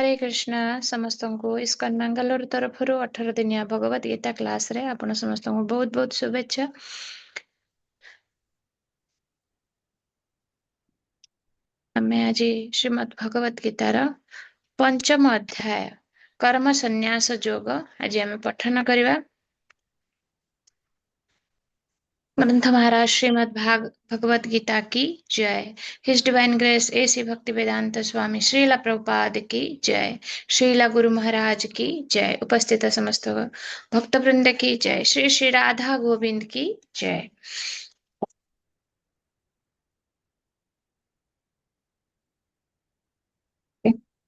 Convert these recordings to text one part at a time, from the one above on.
हरे कृष्ण समस्त को इस्कॉन मंगलोर तरफ 18 दिनिया भगवत गीता क्लास रे आपण समस्त को बहुत बहुत शुभेच्छा। आम आज श्रीमद् भगवत गीतार पंचम अध्याय कर्म संन्यास योग आज आम पठन करवा। ग्रंथ महाराज श्रीमद् भगवत गीता की जय। हिज डिवाइन ग्रेस एसी भक्ति वेदांत स्वामी श्रीला प्रभुपाद की जय। श्रीला गुरु महाराज की जय। उपस्थित समस्त भक्त वृंद की जय। श्री श्री राधा गोविंद की जय।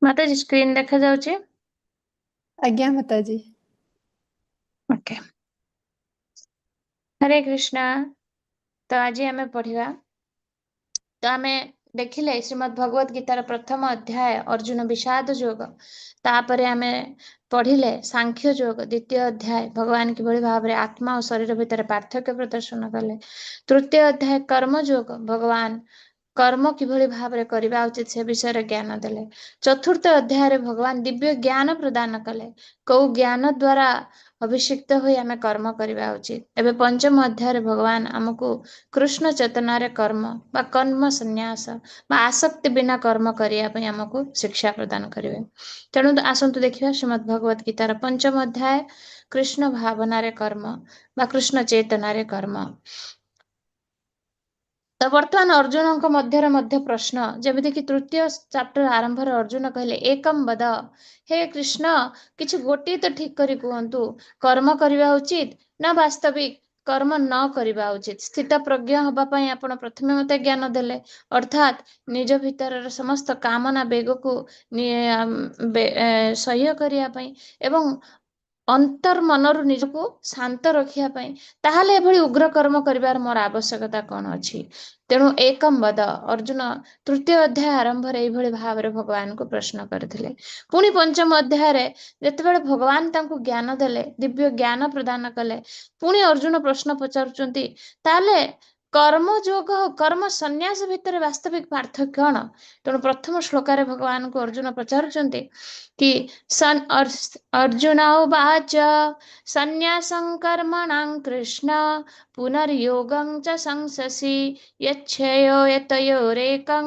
माता जी स्क्रीन देखा जाउचे? आज्ञा माताजी। ओके। हरे कृष्णा। तो आज आम पढ़िया। तो आम देखिले श्रीमद् भगवत गीतार प्रथम अध्याय अर्जुन विषाद योग। तापरे आम पढ़िले सांख्य योग द्वितीय अध्याय भगवान किभଳି भाव रे आत्मा और शरीर भितर पार्थक्य प्रदर्शन कले। तृतीय अध्याय कर्म योग भगवान कर्म किभଳି भाव रे करबा उचित से विषय रे ज्ञान देले। चतुर्थ अध्याय रे भगवान दिव्य ज्ञान प्रदान कले। कौ ज्ञान द्वारा अभिषिक्त होई आमे कर्म करबा उचित। एबे पंचम अध्याय रे भगवान हमकु कृष्ण चेतना रे कर्म बा कर्म संन्यास बा आसक्ति बिना कर्म करिया पई हमकु शिक्षा प्रदान करिवे। तेणु आसंतु देखिबा श्रीमद् भगवत गीतार पंचम अध्याय कृष्ण भावना रे कर्म बा कृष्ण चेतना रे कर्म। तो वर्तमान अर्जुन मध्य प्रश्न जमी कि तृतीय चैप्टर आरंभ अर्जुन कहले एकम वद हे कृष्ण किछि गोटे तो ठीक करी कहतु कर्म करबा उचित ना वास्तविक कर्म न करबा उचित। स्थित प्रज्ञ हबा पई आपण प्रथमे मते ज्ञान देले अर्थात निज भीतर समस्त कामना बेग को सह्य करिया पई एवं अंतर मनरु निजको शांत रखिया पई ताहाले एभली उग्र कर्म करिवार मोर आवश्यकता कोन अछि। तेणु एकम वद अर्जुन तृतीय अध्याय आरंभ रे एभली भाव रे भगवान को प्रश्न करथिले। पुणी पंचम अध्याय रे जेतेबेले भगवान तांको ज्ञान देले दिव्य ज्ञान प्रदान कले पुणी अर्जुन प्रश्न पचारुचंती ताले कर्म योग कर्म संन्यास भितर वास्तविक पार्थक्य कौन। तेणु प्रथम श्लोकार भगवान को अर्जुन पचारुचंती कि अर्जुन उवाच संन्यासं कर्मणां कृष्ण पुनर्योगं च संससि यच्छेयो यतयोरेकं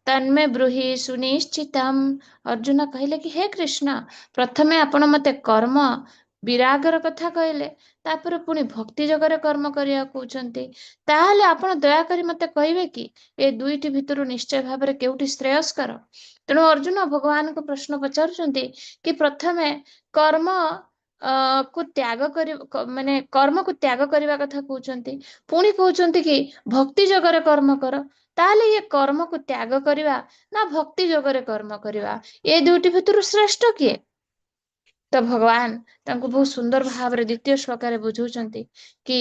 तन्मे ब्रूहि सुनिश्चितम्। अर्जुन कहले कि हे कृष्ण प्रथमे आपण मते कर्म विरागर कथा कहले तापर पुणी भक्ति जगरे कर्म करिया कहउचंती ताहले आपण दया करी मते कहबे कि ए दुईटी भितरु निश्चय भाव रे केउटी श्रेयस्कर। तेणु अर्जुन भगवान को प्रश्न पचारुचंती कि प्रथमे कर्म को त्याग कर माने कर्म को त्याग करने कथा कहते पुणी कहते कि भक्ति जगरे कर्म कर ताले ये कर्म को त्याग करवा ना भक्ति जगरे कर्म करवा ये दुईटी भितर श्रेष्ठ किए। तो भगवान तांको बहुत सुंदर भाव रे द्वितीय श्लोक रे बुझाउचंती कि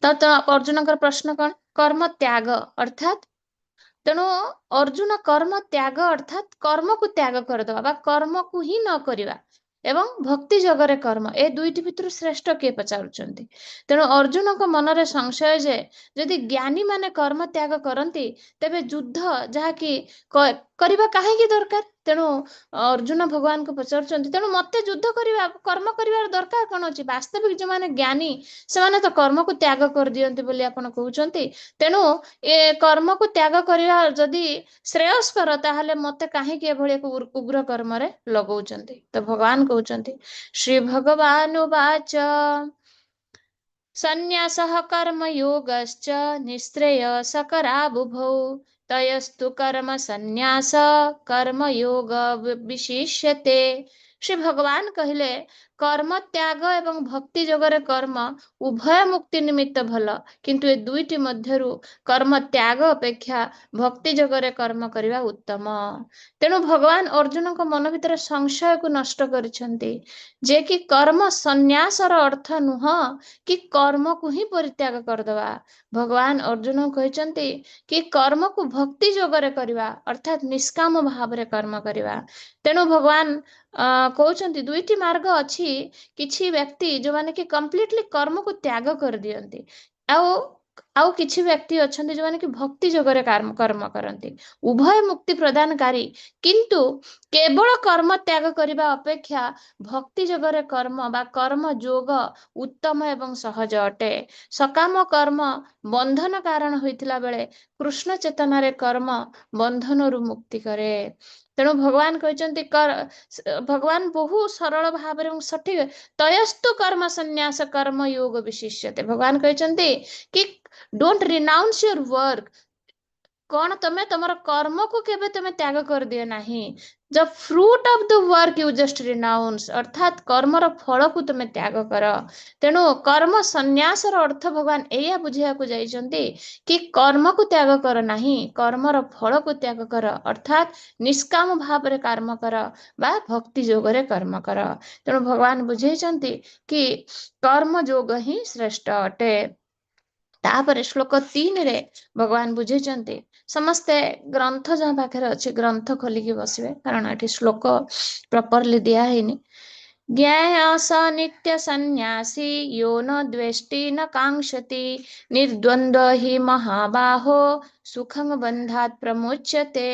तो अर्जुन प्रश्न कौन कर्म त्याग अर्थात तेणु अर्जुन कर्म त्याग अर्थात कर्म को त्याग करदवा कर्म को ही न करवा एवं भक्ति जगरे कर्म ए दुईटी भितर श्रेष्ठ किए पचारुचंती। तेणु अर्जुन को मनरे संशय जे यदि ज्ञानी माने कर्म त्याग करती तेबे युद्ध जहा कि करबा काहेकि दरकार। तेणु अर्जुन भगवान को पचारुचंती तेणु मते युद्ध करबा कर्म करिवार दरकार कोन अछि। वास्तविक जो माने ज्ञानी से माने तो कर्म को त्याग कर दियंती बोली आपण कहउचंती। तेणु ए कर्म को त्याग करिवा जदि श्रेयस्कर ताहले मते काहेकि एभଳି एक उग्र कर्म रे लगौचंती। तो भगवान कहउचंती श्री भगवान उवाच संन्यासः कर्मयोगश्च निःश्रेयसकरावुभौ तयस्तु कर्म संन्यास कर्मयोग विशिष्यते। श्री भगवान कहले कर्म त्याग एवं भक्ति जगरे कर्म उभय मुक्ति निमित्त भल किंतु ए दुईटी मध्यरु कर्म त्याग अपेक्षा भक्ति जगरे कर्म करिवा उत्तम। तेणु भगवान अर्जुन को मन भीतर संशय को नष्ट करिसंती जे कि कर्म संन्यासर अर्थ नुह कि कर्म को ही परित्याग करदवा। भगवान अर्जुन कहते कि कर्म को भक्ति जोगरे करवा अर्थात निष्काम भाव रे कर्म करवा। तेणु भगवान कहते दुईटी मार्ग अच्छी किछि व्यक्ति जो माने कि कंप्लीटली कर्म को त्याग कर दियंती आउ ଆଉ କିଛି ବ୍ୟକ୍ତି ଅଛନ୍ତି ଯୋଉମାନେ କି ଭକ୍ତି ଯୋଗରେ କର୍ମ କରନ୍ତି। ଉଭୟ ମୁକ୍ତି ପ୍ରଦାନକାରୀ, କିନ୍ତୁ କେବଳ କର୍ମ ତ୍ୟାଗ କରିବା ଅପେକ୍ଷା ଭକ୍ତି ଯୋଗରେ କର୍ମ ବା କର୍ମ ଯୋଗ ଉତ୍ତମ ଏବଂ ସହଜ ଅଟେ। ସକାମ କର୍ମ ବନ୍ଧନ କାରଣ ହୋଇଥିଲା ବେଳେ କୃଷ୍ଣ ଚେତନାରେ କର୍ମ ବନ୍ଧନରୁ ମୁକ୍ତି କରେ। ତେଣୁ ଭଗବାନ କହିଛନ୍ତି ଭଗବାନ ବହୁ ସରଳ ଭାବରେ ଏବଂ ସଠିକ ତୟସ୍ତୁ କର୍ମ ସନ୍ନ୍ୟାସ କର୍ମ ଯୋଗ ବିଶିଷ୍ୟତେ। ଭଗବାନ କହିଛନ୍ତି କି ଡୋଣ୍ଟ ରିନାଉନ୍ସ ୟୁର ୱାର୍କ। କଣ ତମେ ତମର କର୍ମକୁ କେବେ ତମେ ତ୍ୟାଗ କରିଦିଅ ନାହିଁ। The fruit of the work you just renounce, ଅର୍ଥାତ୍ କର୍ମର ଫଳକୁ ତମେ ତ୍ୟାଗ କର। ତେଣୁ କର୍ମ ସନ୍ନ୍ୟାସର ଅର୍ଥ ଭଗବାନ ଏଇଆ ବୁଝିବାକୁ ଯାଇଛନ୍ତି କି କର୍ମକୁ ତ୍ୟାଗ କର ନାହିଁ, କର୍ମର ଫଳକୁ ତ୍ୟାଗ କର, ଅର୍ଥାତ୍ ନିଷ୍କାମ ଭାବରେ କର୍ମ କର ବା ଭକ୍ତି ଯୋଗରେ କର୍ମ କର। ତେଣୁ ଭଗବାନ ବୁଝେଇଛନ୍ତି କି କର୍ମ ଯୋଗ ହିଁ ଶ୍ରେଷ୍ଠ ଅଟେ। ତାପରେ ଶ୍ଲୋକ 3ରେ ଭଗବାନ ବୁଝେଇଛନ୍ତି, ସମସ୍ତେ ଗ୍ରନ୍ଥ ଯାହା ପାଖରେ ଅଛି ଗ୍ରନ୍ଥ ଖୋଲିକି ବସିବେ, କାରଣ ଏଠି ଶ୍ଲୋକ ପ୍ରପରଲି ଦିଆ ହେଇନି। ଜ୍ଞେୟ ସ ନିତ୍ୟ ସନ୍ନ୍ୟାସୀ ୟୋ ନ ଦ୍ୱେଷ୍ଟି ନ କାଂକ୍ଷତି ନିର୍ଦ୍ୱନ୍ଦ୍ୱ ହି ମହାବାହୋ ସୁଖଂ ବନ୍ଧାତ୍ ପ୍ରମୋଚ୍ୟତେ।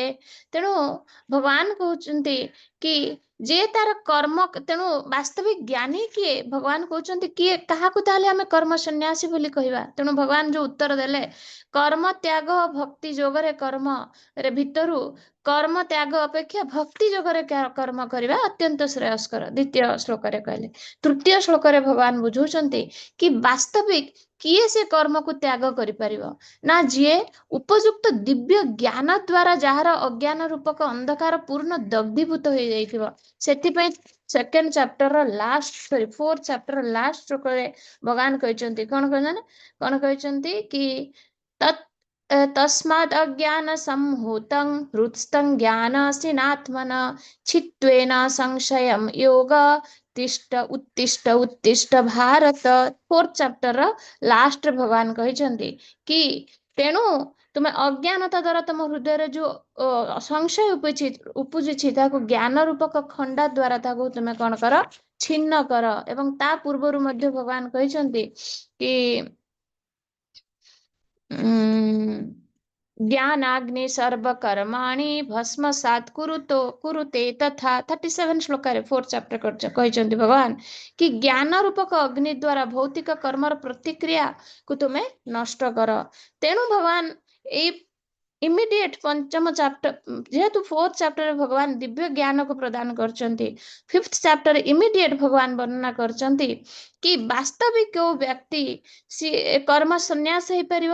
ତେଣୁ ଭଗବାନ କହୁଛନ୍ତି କି ଯିଏ ତାର କର୍ମ, ତେଣୁ ବାସ୍ତବିକ ଜ୍ଞାନୀ କିଏ? ଭଗବାନ କହୁଛନ୍ତି କିଏ, କାହାକୁ ତାହେଲେ ଆମେ କର୍ମ ସନ୍ନ୍ୟାସୀ ବୋଲି କହିବା? ତେଣୁ ଭଗବାନ ଯୋଉ ଉତ୍ତର ଦେଲେ, କର୍ମ ତ୍ୟାଗ ଭକ୍ତି ଯୋଗରେ କର୍ମରେ ଭିତରୁ କର୍ମ ତ୍ୟାଗ ଅପେକ୍ଷା ଭକ୍ତି ଯୋଗରେ କର୍ମ କରିବା ଅତ୍ୟନ୍ତ ଶ୍ରେୟସ୍କର, ଦ୍ୱିତୀୟ ଶ୍ଲୋକରେ କହିଲେ। ତୃତୀୟ ଶ୍ଲୋକରେ ଭଗବାନ ବୁଝଉଛନ୍ତି କି ବାସ୍ତବିକ କିଏ ସେ କର୍ମକୁ ତ୍ୟାଗ କରିପାରିବ? ନା ଯିଏ ଉପଯୁକ୍ତ ଦିବ୍ୟ ଜ୍ଞାନ ଦ୍ୱାରା ଯାହାର ଅଜ୍ଞାନ ରୂପକ ଅନ୍ଧକାର ପୂର୍ଣ୍ଣ ଦଗ୍ଧୀଭୂତ ହେଇଯାଇଥିବ। ସେଥିପାଇଁ ସେକେଣ୍ଡ ଚାପ୍ଟରର ଫୋର୍ଥ ଚାପ୍ଟର ଲାଷ୍ଟ ଶ୍ଲୋକରେ ଭଗବାନ କହିଛନ୍ତି କଣ କହିଛନ୍ତି କି ତସ୍ମାଦ୍ ଅଜ୍ଞାନ ସମ୍ଭୂତଂ ହୃତ୍ସ୍ଥଂ ଜ୍ଞାନାସିନାତ୍ମନ ଛିତ୍ତ୍ୱେନ ସଂଶୟଂ ಯೋಗ ଉତ୍ତିଷ୍ଠ ଉତ୍ତିଷ୍ଠ ଭାରତ। ଫୋର୍ଥ ଚାପ୍ଟରର ଲାଷ୍ଟରେ ଭଗବାନ କହିଛନ୍ତି କି ତେଣୁ ତୁମେ ଅଜ୍ଞାନତା ଦ୍ୱାରା ତମ ହୃଦୟରେ ଯୋଉ ସଂଶୟ ଉପୁଜିଛି ତାକୁ ଜ୍ଞାନ ରୂପକ ଖଣ୍ଡା ଦ୍ୱାରା ତାକୁ ତୁମେ କଣ କର, ଛିନ୍ନ କର। ଏବଂ ତା ପୂର୍ବରୁ ମଧ୍ୟ ଭଗବାନ କହିଛନ୍ତି କି ଜ୍ଞାନାଗ୍ନି ସର୍ବକର୍ମାଣି ଭସ୍ମସାତ୍ କୁରୁତେ ତଥା। 37 ଶ୍ଲୋକରେ ଫୋର୍ଥ ଚାପ୍ଟର କହିଛନ୍ତି ଭଗବାନ କି ଜ୍ଞାନ ରୂପକ ଅଗ୍ନି ଦ୍ୱାରା ଭୌତିକ କର୍ମର ପ୍ରତିକ୍ରିୟାକୁ ତୁମେ ନଷ୍ଟ କର। ତେଣୁ ଭଗବାନ ଏଇ ଇମିଡିଏଟ ପଞ୍ଚମ ଚାପ୍ଟର, ଯେହେତୁ ଫୋର୍ଥ ଚାପ୍ଟରରେ ଭଗବାନ ଦିବ୍ୟ ଜ୍ଞାନକୁ ପ୍ରଦାନ କରିଛନ୍ତି, ଫିଫ୍ଥ ଚାପ୍ଟର ଇମିଡିଏଟ ଭଗବାନ ବର୍ଣ୍ଣନା କରିଛନ୍ତି କି ବାସ୍ତବିକ କୋଉ ବ୍ୟକ୍ତି ସିଏ କର୍ମ ସନ୍ନ୍ୟାସ ହେଇପାରିବ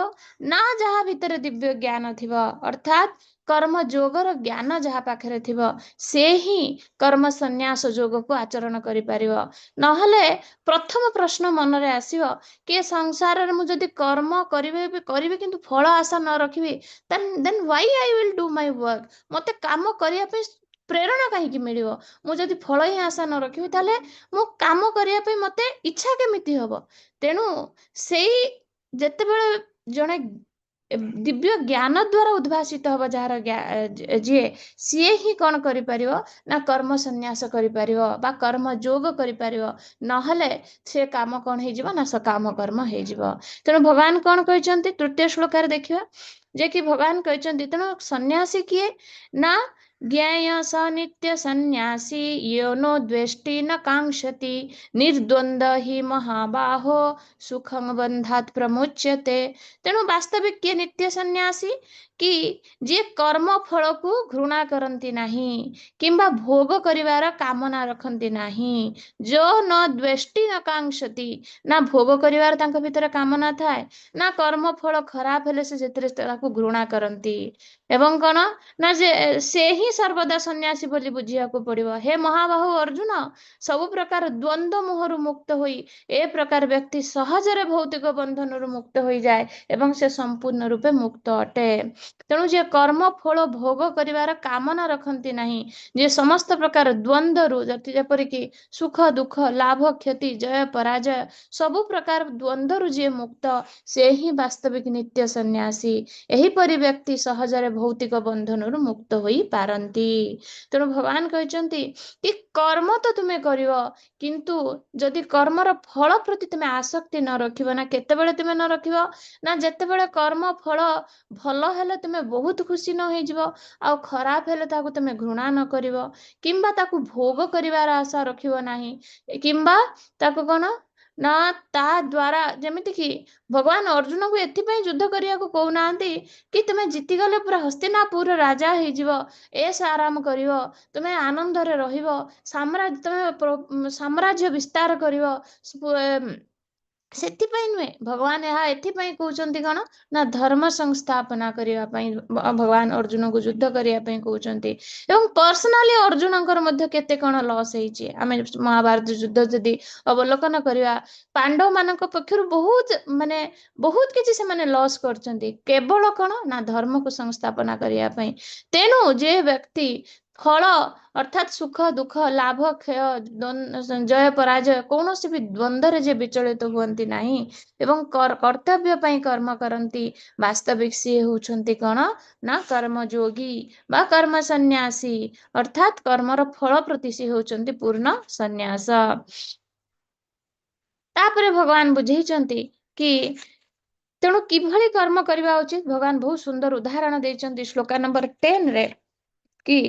ନା ଯାହା ଭିତରେ ଦିବ୍ୟ ଜ୍ଞାନ ଥିବ, ଅର୍ଥାତ୍ କର୍ମ ଯୋଗର ଜ୍ଞାନ ଯାହା ପାଖରେ ଥିବ ସେ ହିଁ କର୍ମ ସନ୍ନ୍ୟାସ ଯୋଗକୁ ଆଚରଣ କରିପାରିବ। ନହେଲେ ପ୍ରଥମ ପ୍ରଶ୍ନ ମନରେ ଆସିବ କି ସଂସାରରେ ମୁଁ ଯଦି କର୍ମ କରିବି କିନ୍ତୁ ଫଳ ଆଶା ନ ରଖିବି, then why I will do my work? ମତେ କାମ କରିବା ପାଇଁ ପ୍ରେରଣା କାହିଁକି ମିଳିବ? ମୁଁ ଯଦି ଫଳ ହିଁ ଆଶା ନ ରଖିବି ତାହେଲେ ମୁଁ କାମ କରିବା ପାଇଁ ମତେ ଇଚ୍ଛା କେମିତି ହବ? ତେଣୁ ସେଇ ଯେତେବେଳେ ଜଣେ ଦିବ୍ୟ ଜ୍ଞାନ ଦ୍ୱାରା ଉଦ୍ଭାସିତ ହବ ଯିଏ, ସିଏ ହିଁ କଣ କରିପାରିବ ନା କର୍ମ ସନ୍ନ୍ୟାସ କରିପାରିବ ବା କର୍ମ ଯୋଗ କରିପାରିବ। ନହେଲେ ସେ କାମ କଣ ହେଇଯିବ ନା ସକାମ କର୍ମ ହେଇଯିବ। ତେଣୁ ଭଗବାନ କଣ କହିଛନ୍ତି ତୃତୀୟ ଶ୍ଲୋକରେ ଦେଖିବା, ଯେ କି ଭଗବାନ କହିଛନ୍ତି ତେଣୁ ସନ୍ନ୍ୟାସୀ କିଏ ନା ଜ୍ଞେୟ ସ ନିତ୍ୟ ସନ୍ନ୍ୟାସୀ ୟୋ ନ ଦ୍ୱେଷ୍ଟି ନ କାଂକ୍ଷତି ନିର୍ଦ୍ୱନ୍ଦ୍ୱ ହି ମହାବାହୋ ସୁଖଂ ବନ୍ଧାତ୍ ପ୍ରମୋଚ୍ୟତେ। ତେଣୁ ବାସ୍ତବିକ କିଏ ନିତ୍ୟ ସନ୍ନ୍ୟାସୀ କି ଯିଏ କର୍ମ ଫଳକୁ ଘୃଣା କରନ୍ତି ନାହିଁ କିମ୍ବା ଭୋଗ କରିବାର କାମନା ରଖନ୍ତି ନାହିଁ। ଯୋ ନ ଦ୍ୱେଷ୍ଟି ନ କାଂକ୍ଷତି, ନା ଭୋଗ କରିବାର ତାଙ୍କ ଭିତରେ କାମନା ଥାଏ ନା କର୍ମ ଫଳ ଖରାପ ହେଲେ ସେ ସେଥିରେ ତାକୁ ଘୃଣା କରନ୍ତି। ଏବଂ କଣ ନା ସେ ହିଁ ସର୍ବଦା ସନ୍ନ୍ୟାସୀ ବୋଲି ବୁଝିବାକୁ ପଡିବ। ହେ ମହାବାହୁ ଅର୍ଜୁନ, ସବୁ ପ୍ରକାର ଦ୍ୱନ୍ଦ୍ୱ ମୋହରୁ ମୁକ୍ତ ହୋଇ ଏ ପ୍ରକାର ବ୍ୟକ୍ତି ସହଜରେ ଭୌତିକ ବନ୍ଧନରୁ ମୁକ୍ତ ହୋଇଯାଏ ଏବଂ ସେ ସମ୍ପୂର୍ଣ୍ଣ ରୂପେ ମୁକ୍ତ ଅଟେ। ତେଣୁ ଯିଏ କର୍ମ ଫଳ ଭୋଗ କରିବାର କାମନା ରଖନ୍ତି ନାହିଁ, ଯିଏ ସମସ୍ତ ପ୍ରକାର ଦ୍ୱନ୍ଦ୍ୱରୁ ଯେପରିକି ସୁଖ ଦୁଃଖ ଲାଭ କ୍ଷତି ଜୟ ପରାଜୟ ସବୁ ପ୍ରକାର ଦ୍ୱନ୍ଦ୍ୱରୁ ଯିଏ ମୁକ୍ତ, ସେ ହିଁ ବାସ୍ତବିକ ନିତ୍ୟ ସନ୍ନ୍ୟାସୀ। ଏହିପରି ବ୍ୟକ୍ତି ସହଜରେ ଭୌତିକ ବନ୍ଧନରୁ ମୁକ୍ତ ହୋଇପାରନ୍ତି। କୁହନ୍ତି। ତେଣୁ ଭଗବାନ କହିଛନ୍ତି କି କର୍ମ ତ ତୁମେ କରିବ, କିନ୍ତୁ ଯଦି କର୍ମର ଫଳ ପ୍ରତି ତୁମେ ଆସକ୍ତି ନ ରଖିବ, ନା କେତେବେଳେ ତୁମେ ନ ରଖିବ, ନା ଯେତେବେଳେ କର୍ମ ଫଳ ଭଲ ହେଲେ ତୁମେ ବହୁତ ଖୁସି ନ ହେଇଯିବ, ଆଉ ଖରାପ ହେଲେ ତାକୁ ତୁମେ ଘୃଣା ନ କରିବ, କିମ୍ବା ତାକୁ ଭୋଗ କରିବାର ଆଶା ରଖିବ ନାହିଁ, କିମ୍ବା ତାକୁ କଣ ନା ତା ଦ୍ଵାରା, ଯେମିତି କି ଭଗବାନ ଅର୍ଜୁନକୁ ଏଥିପାଇଁ ଯୁଦ୍ଧ କରିବାକୁ କହୁନାହାନ୍ତି କି ତୁମେ ଜିତିଗଲେ ପୁରା ହସ୍ତିନାପୁର ରାଜା ହେଇଯିବ, ଏସ୍ ଆରାମ କରିବ, ତୁମେ ଆନନ୍ଦରେ ରହିବ, ସାମ୍ରାଜ୍ୟ ବିସ୍ତାର କରିବ, ସେଥିପାଇଁ ନୁହେଁ। ଭଗବାନ ଏହା ଏଥିପାଇଁ କହୁଛନ୍ତି କଣ ନା ଧର୍ମ ସଂସ୍ଥାପନା କରିବା ପାଇଁ ଭଗବାନ ଅର୍ଜୁନକୁ ଯୁଦ୍ଧ କରିବା ପାଇଁ କହୁଛନ୍ତି। ଏବଂ ପର୍ସନାଲି ଅର୍ଜୁନଙ୍କର ମଧ୍ୟ କେତେ କଣ ଲସ୍ ହେଇଛି, ଆମେ ମହାଭାରତ ଯୁଦ୍ଧ ଯଦି ଅବଲୋକନ କରିବା, ପାଣ୍ଡବ ମାନଙ୍କ ପକ୍ଷରୁ ବହୁତ କିଛି ସେମାନେ ଲସ୍ କରିଛନ୍ତି, କେବଳ କଣ ନା ଧର୍ମକୁ ସଂସ୍ଥାପନା କରିବା ପାଇଁ। ତେଣୁ ଯେ ବ୍ୟକ୍ତି ଫଳ ଅର୍ଥାତ୍ ସୁଖ ଦୁଃଖ ଲାଭ କ୍ଷୟ ଜୟ ପରାଜୟ କୌଣସି ବି ଦ୍ୱନ୍ଦ୍ୱରେ ଯେ ବିଚଳିତ ହୁଅନ୍ତି ନାହିଁ ଏବଂ କର୍ତ୍ତବ୍ୟ ପାଇଁ କର୍ମ କରନ୍ତି, ବାସ୍ତବିକ ସିଏ ହଉଛନ୍ତି କଣ ନା କର୍ମଯୋଗୀ ବା କର୍ମ ସନ୍ନ୍ୟାସୀ, ଅର୍ଥାତ୍ କର୍ମର ଫଳ ପ୍ରତି ସିଏ ହଉଛନ୍ତି ପୂର୍ଣ୍ଣ ସନ୍ନ୍ୟାସ। ତାପରେ ଭଗବାନ ବୁଝେଇଛନ୍ତି କି ତେଣୁ କିଭଳି କର୍ମ କରିବା ଉଚିତ, ଭଗବାନ ବହୁତ ସୁନ୍ଦର ଉଦାହରଣ ଦେଇଛନ୍ତି ଶ୍ଲୋକା ନମ୍ବର 10 ରେ କି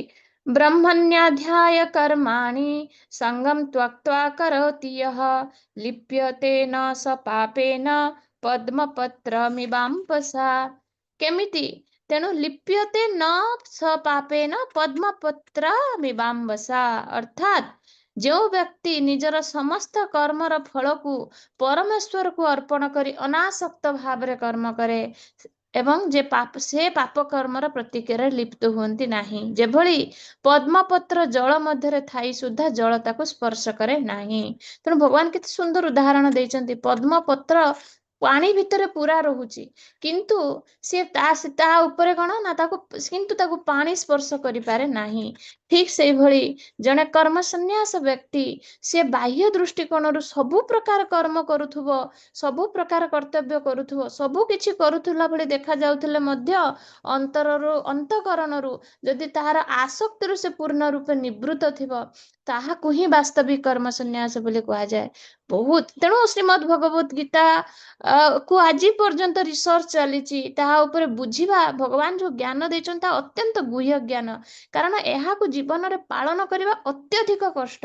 ବ୍ରହ୍ମଣ୍ୟାଧ୍ୟାୟ କର୍ମାଣि ସଙ୍ଗମ୍ ତ୍ୟକ୍ତ୍वा करोति यः लिप्यते न स पापेन ପଦ୍ମପତ୍ରମିବାମ୍ପସା। କେମିତି? ତେଣୁ ଲିପ୍ୟତେ ନ ସ ପାପେନ ପଦ୍ମପତ୍ରମିବାମ୍ବସା, ଅର୍ଥାତ୍ ଯେଉଁ ବ୍ୟକ୍ତି ନିଜର ସମସ୍ତ କର୍ମର ଫଳକୁ ପରମେଶ୍ୱରକୁ ଅର୍ପଣ କରି ଅନାସକ୍ତ ଭାବରେ କର୍ମ କରେ ଏବଂ ସେ ପାପ କର୍ମର ପ୍ରତିକ୍ରିୟାରେ ଲିପ୍ତ ହୁଅନ୍ତି ନାହିଁ, ଯେଭଳି ପଦ୍ମପତ୍ର ଜଳ ମଧ୍ୟରେ ଥାଇ ସୁଦ୍ଧା ଜଳ ତାକୁ ସ୍ପର୍ଶ କରେ ନାହିଁ। ତେଣୁ ଭଗବାନ କେତେ ସୁନ୍ଦର ଉଦାହରଣ ଦେଇଛନ୍ତି। ପଦ୍ମପତ୍ର ପାଣି ଭିତରେ ପୁରା ରହୁଛି, କିନ୍ତୁ ତା ଉପରେ କଣ ନା ତାକୁ ପାଣି ସ୍ପର୍ଶ କରିପାରେ ନାହିଁ। ଠିକ ସେଇଭଳି ଜଣେ କର୍ମ ସନ୍ନ୍ୟାସ ବ୍ୟକ୍ତି, ସେ ବାହ୍ୟ ଦୃଷ୍ଟିକୋଣରୁ ସବୁ ପ୍ରକାର କର୍ମ କରୁଥିବ, ସବୁ ପ୍ରକାର କର୍ତ୍ତବ୍ୟ କରୁଥିବ, ସବୁ କିଛି କରୁଥିଲା ଭଳି ଦେଖାଯାଉଥିଲେ ମଧ୍ୟ ଅନ୍ତଃକରଣରୁ ଯଦି ତାହାର ଆସକ୍ତିରୁ ସେ ପୂର୍ଣ୍ଣ ରୂପେ ନିବୃତ୍ତ ଥିବ, ତାହାକୁ ହିଁ ବାସ୍ତବିକ କର୍ମ ସନ୍ନ୍ୟାସ ବୋଲି କୁହାଯାଏ। ତେଣୁ ଶ୍ରୀମଦ୍ ଭଗବତ ଗୀତା କୁ ଆଜି ପର୍ଯ୍ୟନ୍ତ ରିସର୍ଚ୍ଚ ଚାଲିଛି, ତାହା ଉପରେ ବୁଝିବା, ଭଗବାନ ଯୋଉ ଜ୍ଞାନ ଦେଇଛନ୍ତି ତାହା ଅତ୍ୟନ୍ତ ଗୁହ୍ୟ ଜ୍ଞାନ, କାରଣ ଏହାକୁ ଜୀବନରେ ପାଳନ କରିବା ଅତ୍ୟଧିକ କଷ୍ଟ।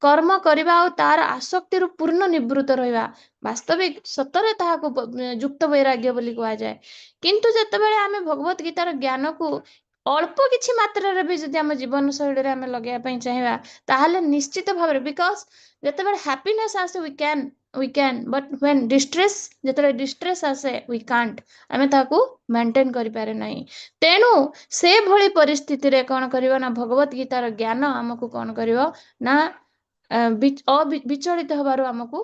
କର୍ମ କରିବା ଆଉ ତାର ଆସକ୍ତିରୁ ପୂର୍ଣ୍ଣ ନିବୃତ୍ତ ରହିବା ବାସ୍ତବିକ ସତରେ ତାହାକୁ ଯୁକ୍ତ ବୈରାଗ୍ୟ ବୋଲି କୁହାଯାଏ। କିନ୍ତୁ ଯେତେବେଳେ ଆମେ ଭଗବତ ଗୀତାର ଜ୍ଞାନକୁ ଅଳ୍ପ କିଛି ମାତ୍ରାରେ ବି ଯଦି ଆମ ଜୀବନ ଶୈଳୀରେ ଆମେ ଲଗେଇବା ପାଇଁ ଚାହିଁବା, ତାହେଲେ ନିଶ୍ଚିତ ଭାବରେ, ବିକଜ ଯେତେବେଳେ ହ୍ୟାପିନେସ୍ ଆସେ we can but when ଯେତେବେଳେ ଡିଷ୍ଟ୍ରେସ୍ ଆସେ we can't, ଆମେ ତାକୁ ମେଣ୍ଟେନ କରିପାରେ ନାହିଁ। ତେଣୁ ସେଭଳି ପରିସ୍ଥିତିରେ କଣ କରିବ ନା ଭଗବତ ଗୀତାର ଜ୍ଞାନ ଆମକୁ କଣ କରିବ ନା ବିଚଳିତ ହବାରୁ ଆମକୁ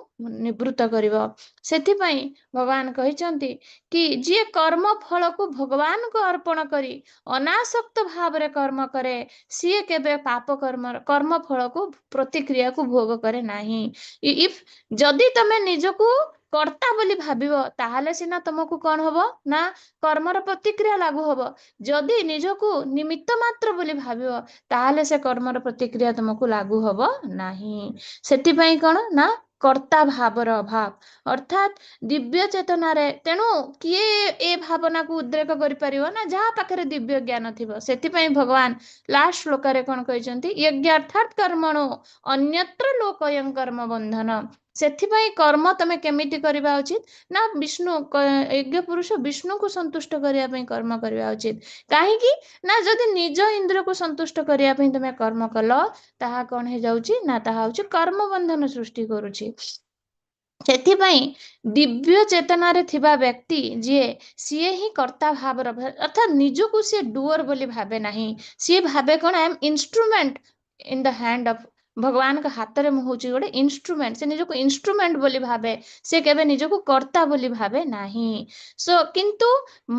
ନିବୃତ୍ତ କରିବ। ସେଥିପାଇଁ ଭଗବାନ କହିଛନ୍ତି କି ଯିଏ କର୍ମ ଫଳକୁ ଭଗବାନଙ୍କୁ ଅର୍ପଣ କରି ଅନାସକ୍ତ ଭାବରେ କର୍ମ କରେ, ସିଏ କେବେ ପାପ କର୍ମ ଫଳକୁ ପ୍ରତିକ୍ରିୟାକୁ ଭୋଗ କରେ ନାହିଁ। ଯଦି ତମେ ନିଜକୁ କର୍ତ୍ତା ବୋଲି ଭାବିବ, ତାହେଲେ ସିନା ତମକୁ କଣ ହବ ନା କର୍ମର ପ୍ରତିକ୍ରିୟା ଲାଗୁ ହବ। ଯଦି ନିଜକୁ ନିମିତ୍ତ ମାତ୍ର ବୋଲି ଭାବିବ, ତାହେଲେ ସେ କର୍ମର ପ୍ରତିକ୍ରିୟା ତମକୁ ଲାଗୁ ହବ ନାହିଁ। ସେଥିପାଇଁ କଣ ନା କର୍ତ୍ତା ଭାବର ଅଭାବ, ଅର୍ଥାତ୍ ଦିବ୍ୟ ଚେତନାରେ। ତେଣୁ କିଏ ଏ ଭାବନାକୁ ଉଦ୍ରେକ କରିପାରିବ ନା ଯାହା ପାଖରେ ଦିବ୍ୟ ଜ୍ଞାନ ଥିବ। ସେଥିପାଇଁ ଭଗବାନ ଲାଷ୍ଟ ଶ୍ଲୋକରେ କଣ କହିଛନ୍ତି, ଯଜ୍ଞାର୍ଥାତ୍ କର୍ମଣୋ ଅନ୍ୟତ୍ର ଲୋକୟଂ କର୍ମ ବନ୍ଧନ। ସେଥିପାଇଁ କର୍ମ ତମେ କେମିତି କରିବା ଉଚିତ ନା ଯଜ୍ଞ ପୁରୁଷ ବିଷ୍ଣୁକୁ ସନ୍ତୁଷ୍ଟ କରିବା ପାଇଁ କର୍ମ କରିବା ଉଚିତ। କାହିଁକି ନା ଯଦି ନିଜ ଇନ୍ଦ୍ରିୟକୁ ସନ୍ତୁଷ୍ଟ କରିବା ପାଇଁ ତମେ କର୍ମ କଲ, ତାହା କଣ ହେଇଯାଉଛି ନା ତାହା ହଉଛି କର୍ମ ବନ୍ଧନ ସୃଷ୍ଟି କରୁଛି। ସେଥିପାଇଁ ଦିବ୍ୟ ଚେତନାରେ ଥିବା ବ୍ୟକ୍ତି ସିଏ ହିଁ କର୍ତ୍ତା ଭାବର, ଅର୍ଥାତ୍ ନିଜକୁ ସିଏ ଡୁଅର ବୋଲି ଭାବେ ନାହିଁ। ସିଏ ଭାବେ କଣ I M instrument in the hand of, ଭଗବାନଙ୍କ ହାତରେ ମୁଁ ହଉଛି ଗୋଟେ ଇନଷ୍ଟ୍ରୁମେଣ୍ଟ। ସେ ନିଜକୁ ଇନଷ୍ଟ୍ରୁମେଣ୍ଟ ବୋଲି ଭାବେ, ସେ କେବେ ନିଜକୁ କର୍ତ୍ତା ବୋଲି ଭାବେ ନାହିଁ। କିନ୍ତୁ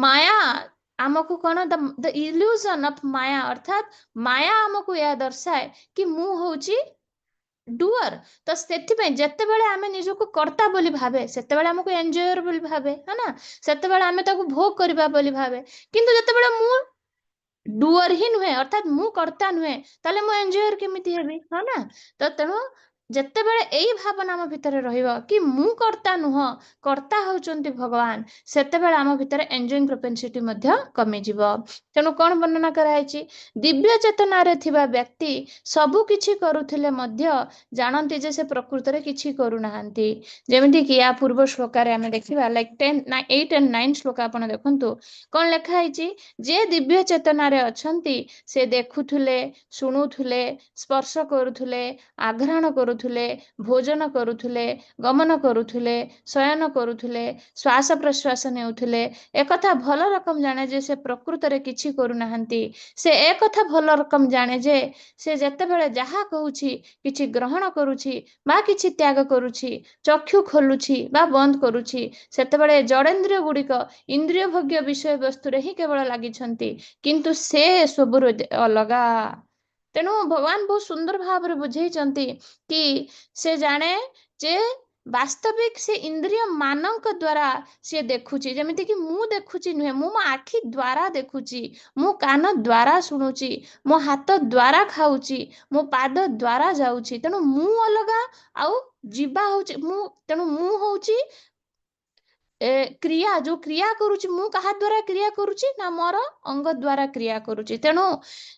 ମାୟା ଆମକୁ କଣ ଦ ଇଲ୍ୟୁଜନ ଅଫ ମାୟା, ଅର୍ଥାତ୍ ମାୟା ଆମକୁ ଏହା ଦର୍ଶାଏ କି ମୁଁ ହଉଛି ଡୁଅର। ତ ସେଥିପାଇଁ ଯେତେବେଳେ ଆମେ ନିଜକୁ କର୍ତ୍ତା ବୋଲି ଭାବେ, ସେତେବେଳେ ଆମକୁ ଏନଜୟର ବୋଲି ଭାବେ, ହଁ ନା, ସେତେବେଳେ ଆମେ ତାକୁ ଭୋଗ କରିବା ବୋଲି ଭାବେ। କିନ୍ତୁ ଯେତେବେଳେ ମୁଁ डुअर ही नुहे अर्थात मु कर्ता नुहे ताले मु एन्जॉयर केमिति हेबी हाँ ना तो तेणु ଯେତେବେଳେ ଏଇ ଭାବନା ଆମ ଭିତରେ ରହିବ କି ମୁଁ କର୍ତ୍ତା ନୁହଁ କର୍ତ୍ତା ହଉଛନ୍ତି ଭଗବାନ ସେତେବେଳେ ଆମ ଭିତରେ ଏନ୍ଜୟିଂ ପ୍ରୋପେନ୍ସିଟି ମଧ୍ୟ କମିଯିବ ତେଣୁ କଣ ବର୍ଣ୍ଣନା କରାଯାଇଛି ଦିବ୍ୟ ଚେତନାରେ ଥିବା ବ୍ୟକ୍ତି ସବୁ କିଛି କରୁଥିଲେ ମଧ୍ୟ ଜାଣନ୍ତି ଯେ ସେ ପ୍ରକୃତରେ କିଛି କରୁନାହାନ୍ତି ଯେମିତି କି ୟା ପୂର୍ବ ଶ୍ଲୋକରେ ଆମେ ଦେଖିବା ଲାଇକ୍ 8 and 9 ଶ୍ଲୋକ ଆପଣ ଦେଖନ୍ତୁ କଣ ଲେଖା ହେଇଛି ଯେ ଦିବ୍ୟ ଚେତନାରେ ଅଛନ୍ତି ସେ ଦେଖୁଥିଲେ ଶୁଣୁଥିଲେ ସ୍ପର୍ଶ କରୁଥିଲେ ଆଘ୍ରାଣ କରୁଥିଲେ ଭୋଜନ କରୁଥିଲେ ଗମନ କରୁଥିଲେ ଶୟନ କରୁଥିଲେ ଶ୍ୱାସ ପ୍ରଶ୍ୱାସ ନେଉଥିଲେ ଏକଥା ଭଲ ରକମ ଜାଣେ ଯେ ସେ ପ୍ରକୃତରେ କିଛି କରୁନାହାନ୍ତି ସେ ଏକଥା ଭଲ ରକମ ଜାଣେ ଯେ ସେ ଯେତେବେଳେ ଯାହା କହୁଛି କିଛି ଗ୍ରହଣ କରୁଛି ବା କିଛି ତ୍ୟାଗ କରୁଛି ଚକ୍ଷୁ ଖୋଲୁଛି ବା ବନ୍ଦ କରୁଛି ସେତେବେଳେ ଜଡେନ୍ଦ୍ରିୟ ଗୁଡିକ ଇନ୍ଦ୍ରିୟ ଭୋଗ୍ୟ ବିଷୟବସ୍ତୁରେ ହିଁ କେବଳ ଲାଗିଛନ୍ତି କିନ୍ତୁ ସେ ସବୁରୁ ଅଲଗା ତେଣୁ ଭଗବାନ ବହୁତ ସୁନ୍ଦର ଭାବରେ ବୁଝେଇଛନ୍ତି କି ସେ ଜାଣେ ଯେ ବାସ୍ତବିକ ସେ ଇନ୍ଦ୍ରିୟ ମାନଙ୍କ ଦ୍ଵାରା ସିଏ ଦେଖୁଛି ଯେମିତି କି ମୁଁ ଦେଖୁଛି ନୁହେଁ ମୁଁ ମୋ ଆଖି ଦ୍ଵାରା ଦେଖୁଛି ମୁଁ କାନ ଦ୍ଵାରା ଶୁଣୁଛି ମୋ ହାତ ଦ୍ଵାରା ଖାଉଛି ମୋ ପାଦ ଦ୍ଵାରା ଯାଉଛି ତେଣୁ ମୁଁ ଅଲଗା ଆଉ ଯିବା ହଉଛି ମୁଁ ତେଣୁ ମୁଁ ହଉଛି କ୍ରିୟା ଯୋଉ କ୍ରିୟା କରୁଛି ମୁଁ କାହା ଦ୍ଵାରା କ୍ରିୟା କରୁଛି ନା ମୋର ଅଙ୍ଗ ଦ୍ଵାରା କ୍ରିୟା କରୁଛି ତେଣୁ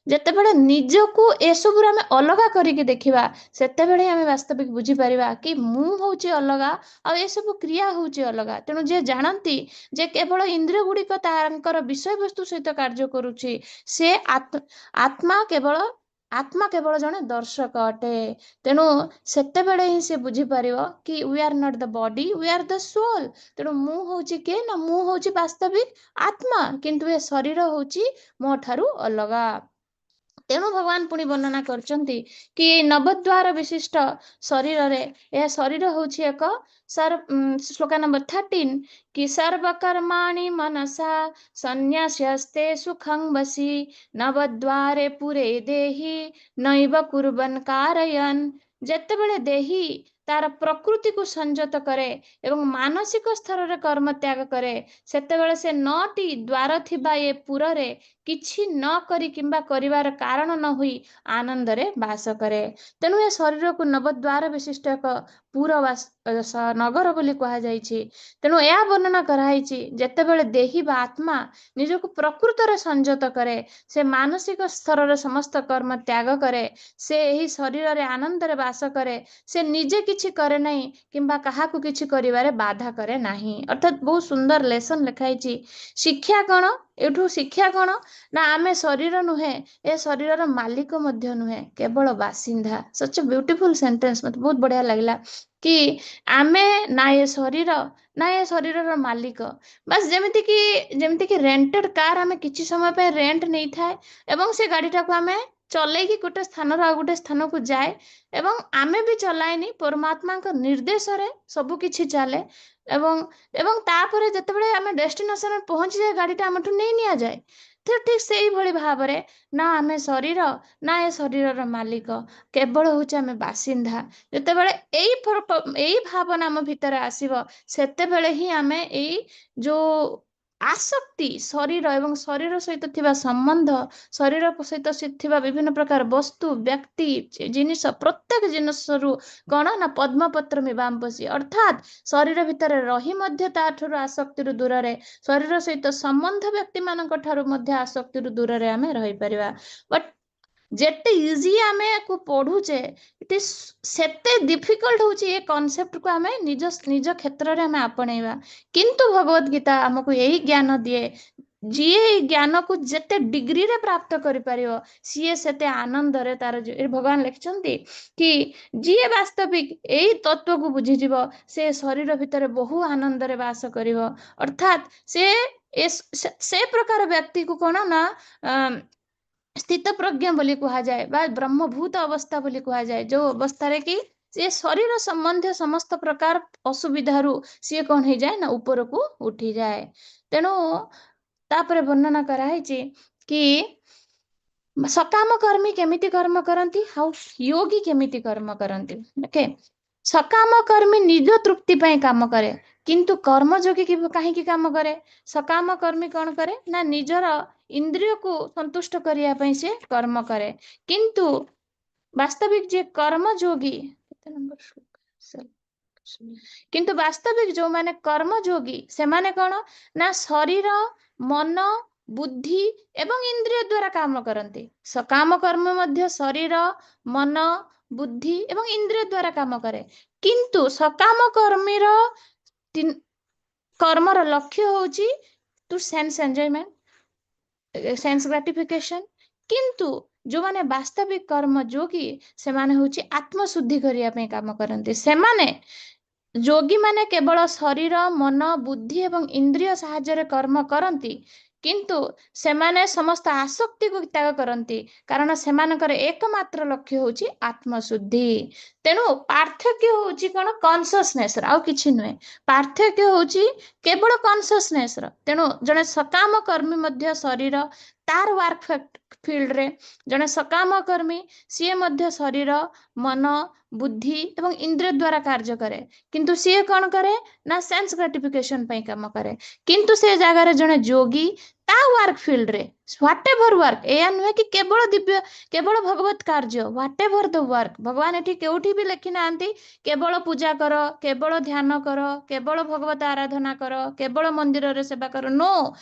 ଯେତେବେଳେ ନିଜକୁ ଏସବୁରୁ ଆମେ ଅଲଗା କରିକି ଦେଖିବା ସେତେବେଳେ ଆମେ ବାସ୍ତବିକ ବୁଝିପାରିବା କି ମୁଁ ହଉଛି ଅଲଗା ଆଉ ଏସବୁ କ୍ରିୟା ହଉଛି ଅଲଗା ତେଣୁ ଯିଏ ଜାଣନ୍ତି ଯେ କେବଳ ଇନ୍ଦ୍ରିୟ ଗୁଡିକ ତାଙ୍କର ବିଷୟବସ୍ତୁ ସହିତ କାର୍ଯ୍ୟ କରୁଛି ସେ ଆତ୍ମା କେବଳ ଜଣେ ଦର୍ଶକ ଅଟେ ତେଣୁ ସେତେବେଳେ ହିଁ ସେ ବୁଝିପାରିବ କି we are not the body we are the soul ତେଣୁ ମୁଁ ହଉଛି କିଏ ନା ମୁଁ ହଉଛି ବାସ୍ତବିକ ଆତ୍ମା କିନ୍ତୁ ଏ ଶରୀର ହଉଛି ମୋ ଠାରୁ ଅଲଗା ତେଣୁ ଭଗବାନ ପୁଣି ବର୍ଣ୍ଣନା କରିଛନ୍ତି କି ନବଦ୍ୱାର ବିଶିଷ୍ଟ ଶରୀରରେ ଏହା ଶରୀର ହଉଛି ଏକ ଶ୍ଲୋକା ନମ୍ବର 13 କି ସର୍ବକର୍ମାଣି ମନସା ସନ୍ନ୍ୟାସ୍ୟସ୍ତେ ସୁଖଂ ବସି ନବଦ୍ୱାରେ ପୁରେ ଦେହି ନୈବ କୁର୍ବନ୍ କାରୟନ୍ ଯେତେବେଳେ ଦେହି ତାର ପ୍ରକୃତିକୁ ସଂଯତ କରେ ଏବଂ ମାନସିକ ସ୍ତରରେ କର୍ମ ତ୍ୟାଗ କରେ ସେତେବେଳେ ସେ 9ଟି ଦ୍ୱାର ଥିବା ଏ ପୁରରେ କିଛି ନ କରି କିମ୍ବା କରିବାର କାରଣ ନ ହୋଇ ଆନନ୍ଦରେ ବାସ କରେ ତେଣୁ ଏ ଶରୀରକୁ ନବଦ୍ୱାର ବିଶିଷ୍ଟ ଏକ ପୁର ନଗର ବୋଲି କୁହାଯାଇଛି ତେଣୁ ଏହା ବର୍ଣ୍ଣନା କରାଯାଇଛି ଯେତେବେଳେ ଦେହି ବା ଆତ୍ମା ନିଜକୁ ପ୍ରକୃତରେ ସଂଯତ କରେ ସେ ମାନସିକ ସ୍ତରରେ ସମସ୍ତ କର୍ମ ତ୍ୟାଗ କରେ ସେ ଏହି ଶରୀରରେ ଆନନ୍ଦରେ ବାସ କରେ ସେ ନିଜେ କିଛି କରେ ନାହିଁ କିମ୍ବା କାହାକୁ କିଛି କରିବାରେ ବାଧା କରେ ନାହିଁ ଅର୍ଥାତ୍ ବହୁତ ସୁନ୍ଦର ଲେସନ ଲେଖା ହେଇଛି ଶିକ୍ଷା କଣ ଏଠୁ ଶିକ୍ଷା କଣ ନା ଆମେ ଶରୀର ନୁହେଁ ଏ ଶରୀରର ମାଲିକ ମଧ୍ୟ ନୁହେଁ କେବଳ ବାସିନ୍ଦା ସଚ ବ୍ୟୁଟିଫୁଲ ସେଣ୍ଟେନ୍ସ ମତେ ବହୁତ ବଢିଆ ଲାଗିଲା କି ଆମେ ନା ଏ ଶରୀର ନା ଏ ଶରୀରର ମାଲିକ ବାସ୍ ଯେମିତି କି ରେଣ୍ଟେଡ କାର ଆମେ କିଛି ସମୟ ପାଇଁ ରେଣ୍ଟ ନେଇଥାଏ ଏବଂ ସେ ଗାଡିଟାକୁ ଆମେ ଚଲେଇକି ଗୋଟେ ସ୍ଥାନରୁ ଆଉ ଗୋଟେ ସ୍ଥାନକୁ ଯାଏ ଏବଂ ଆମେ ବି ଚଲାଏନି ପରମାତ୍ମାଙ୍କ ନିର୍ଦ୍ଦେଶରେ ସବୁ କିଛି ଚାଲେ ଏବଂ ଏବଂ ତାପରେ ଯେତେବେଳେ ଆମେ ଡେଷ୍ଟିନେସନରେ ପହଞ୍ଚିଯାଏ ଗାଡିଟା ଆମଠୁ ନେଇ ନିଆଯାଏ ତ ଠିକ ସେଇଭଳି ଭାବରେ ନା ଆମେ ଶରୀର ନା ଏ ଶରୀରର ମାଲିକ କେବଳ ହଉଛି ଆମେ ବାସିନ୍ଦା ଯେତେବେଳେ ଏଇ ଭାବନା ଆମ ଭିତରେ ଆସିବ ସେତେବେଳେ ହିଁ ଆମେ ଏଇ ଯୋଉ ଆସକ୍ତି ଶରୀର ଏବଂ ଶରୀର ସହିତ ଥିବା ସମ୍ବନ୍ଧ ଶରୀର ସହିତ ଥିବା ବିଭିନ୍ନ ପ୍ରକାର ବସ୍ତୁ ବ୍ୟକ୍ତି ଜିନିଷ ପ୍ରତ୍ୟେକ ଜିନିଷରୁ କଣ ନା ପଦ୍ମପତ୍ର ମିବାମ୍ବସି ଅର୍ଥାତ୍ ଶରୀର ଭିତରେ ରହି ମଧ୍ୟ ତାଠାରୁ ଆସକ୍ତିରୁ ଦୂରରେ ଶରୀର ସହିତ ସମ୍ବନ୍ଧ ବ୍ୟକ୍ତି ମାନଙ୍କ ଠାରୁ ମଧ୍ୟ ଆସକ୍ତିରୁ ଦୂରରେ ଆମେ ରହିପାରିବା ବଟ୍ ଯେତେ ଇଜି ଆମେ ୟାକୁ ପଢୁଛେ ସେତେ ଡିଫିକଲ୍ଟ ହଉଛି ଏ କନସେପ୍ଟକୁ ଆମେ ନିଜ କ୍ଷେତ୍ରରେ ଆମେ ଆପଣେଇବା କିନ୍ତୁ ଭଗବତ ଗୀତା ଆମକୁ ଏଇ ଜ୍ଞାନ ଦିଏ ଯିଏ ଏଇ ଜ୍ଞାନକୁ ଯେତେ ଡିଗ୍ରୀରେ ପ୍ରାପ୍ତ କରିପାରିବ ସିଏ ସେତେ ଆନନ୍ଦରେ ତାର ଭଗବାନ ଲେଖିଛନ୍ତି କି ଯିଏ ବାସ୍ତବିକ ଏଇ ତତ୍ଵକୁ ବୁଝିଯିବ ସେ ଶରୀର ଭିତରେ ବହୁ ଆନନ୍ଦରେ ବାସ କରିବ ଅର୍ଥାତ୍ ସେ ପ୍ରକାର ବ୍ୟକ୍ତିକୁ କଣ ନା ସ୍ଥିତ ପ୍ରଜ୍ଞ ବୋଲି କୁହାଯାଏ ବା ବ୍ରହ୍ମଭୂତ ଅବସ୍ଥା ବୋଲି କୁହାଯାଏ ଯୋଉ ଅବସ୍ଥାରେ କି ସେ ଶରୀର ସମ୍ବନ୍ଧୀୟ ସମସ୍ତ ପ୍ରକାର ଅସୁବିଧାରୁ ସିଏ କଣ ହେଇଯାଏ ନା ଉପରକୁ ଉଠିଯାଏ ତେଣୁ ତାପରେ ବର୍ଣ୍ଣନା କରାହେଇଛି କି ସକାମ କର୍ମୀ କେମିତି କର୍ମ କରନ୍ତି ଆଉ ଯୋଗୀ କେମିତି କର୍ମ କରନ୍ତି ଓକେ ସକାମ କର୍ମୀ ନିଜ ତୃପ୍ତି ପାଇଁ କାମ କରେ କିନ୍ତୁ କର୍ମଯୋଗୀ କାହିଁକି କାମ କରେ? ସକାମ କର୍ମୀ କଣ କରେ ନା ନିଜର ଇନ୍ଦ୍ରିୟକୁ ସନ୍ତୁଷ୍ଟ କରିବା ପାଇଁ ସେ କର୍ମ କରେ। କିନ୍ତୁ ବାସ୍ତବିକ ଯିଏ କର୍ମଯୋଗୀ, କେତେ ନମ୍ବର ଶ୍ଲୋକ? କିନ୍ତୁ ବାସ୍ତବିକ ଯୋଉମାନେ କର୍ମଯୋଗୀ ସେମାନେ କଣ ନା ଶରୀର, ମନ, ବୁଦ୍ଧି ଏବଂ ଇନ୍ଦ୍ରିୟ ଦ୍ୱାରା କାମ କରନ୍ତି। ସକାମ କର୍ମ ମଧ୍ୟ ଶରୀର, ମନ, ବୁଦ୍ଧି ଏବଂ ଇନ୍ଦ୍ରିୟ ଦ୍ୱାରା କାମ କରେ। କିନ୍ତୁ ସକାମ କର୍ମୀର କର୍ମର ଲକ୍ଷ୍ୟ ହଉଛି ଟୁ ସେନ୍ସ ଏନ୍ଜୟମେଣ୍ଟ, ସେନ୍ସ ଗ୍ରାଟିଫିକେସନ। କିନ୍ତୁ ଯୋଉମାନେ ବାସ୍ତବିକ କର୍ମ ଯୋଗୀ ସେମାନେ ହଉଛି ଆତ୍ମଶୁଦ୍ଧି କରିବା ପାଇଁ କାମ କରନ୍ତି। ସେମାନେ ଯୋଗୀ ମାନେ କେବଳ ଶରୀର, ମନ, ବୁଦ୍ଧି ଏବଂ ଇନ୍ଦ୍ରିୟ ସାହାଯ୍ୟରେ କର୍ମ କରନ୍ତି, କିନ୍ତୁ ସେମାନେ ସମସ୍ତ ଆସକ୍ତିକୁ ତ୍ୟାଗ କରନ୍ତି, କାରଣ ସେମାନଙ୍କର ଏକମାତ୍ର ଲକ୍ଷ୍ୟ ହଉଛି ଆତ୍ମଶୁଦ୍ଧି। ତେଣୁ ପାର୍ଥକ୍ୟ ହଉଛି କଣ? କନସିୟସନେସ ର, ଆଉ କିଛି ନୁହେଁ। ପାର୍ଥକ୍ୟ ହଉଛି କେବଳ କନସିୟସନେସ ର। ତେଣୁ ଜଣେ ସକାମ କର୍ମୀ ମଧ୍ୟ ଶରୀର ତାର ୱାର୍କ ଫିଲ୍ଡରେ, ଜଣେ ସକାମ କର୍ମୀ ସିଏ ମଧ୍ୟ ଶରୀର, ମନ, ବୁଦ୍ଧି ଏବଂ ଇନ୍ଦ୍ରିୟ ଦ୍ୱାରା କାର୍ଯ୍ୟ କରେ। କିନ୍ତୁ ସିଏ କଣ କରେ ନା ସେନ୍ସ ଗ୍ରାଟିଫିକେସନ ପାଇଁ କାମ କରେ। କିନ୍ତୁ ସେ ଜାଗାରେ ଜଣେ ଯୋଗୀ ତା ୱାର୍କ ଫିଲ୍ଡରେ ହ୍ୱାଟ ଏଭର ୱାର୍କ, ଏୟା ନୁହେଁ କି କେବଳ ଦିବ୍ୟ, କେବଳ ଭଗବତ କାର୍ଯ୍ୟ, ହ୍ୱାଟ ଏଭର ଦ ୱାର୍କ। ଭଗବାନ ଏଠି କେଉଠି ବି ଲେଖି ନାହାନ୍ତି କେବଳ ପୂଜା କର, କେବଳ ଧ୍ୟାନ କର, କେବଳ ଭଗବତ ଆରାଧନା କର, କେବଳ ମନ୍ଦିରରେ ସେବା କର। ନୋ,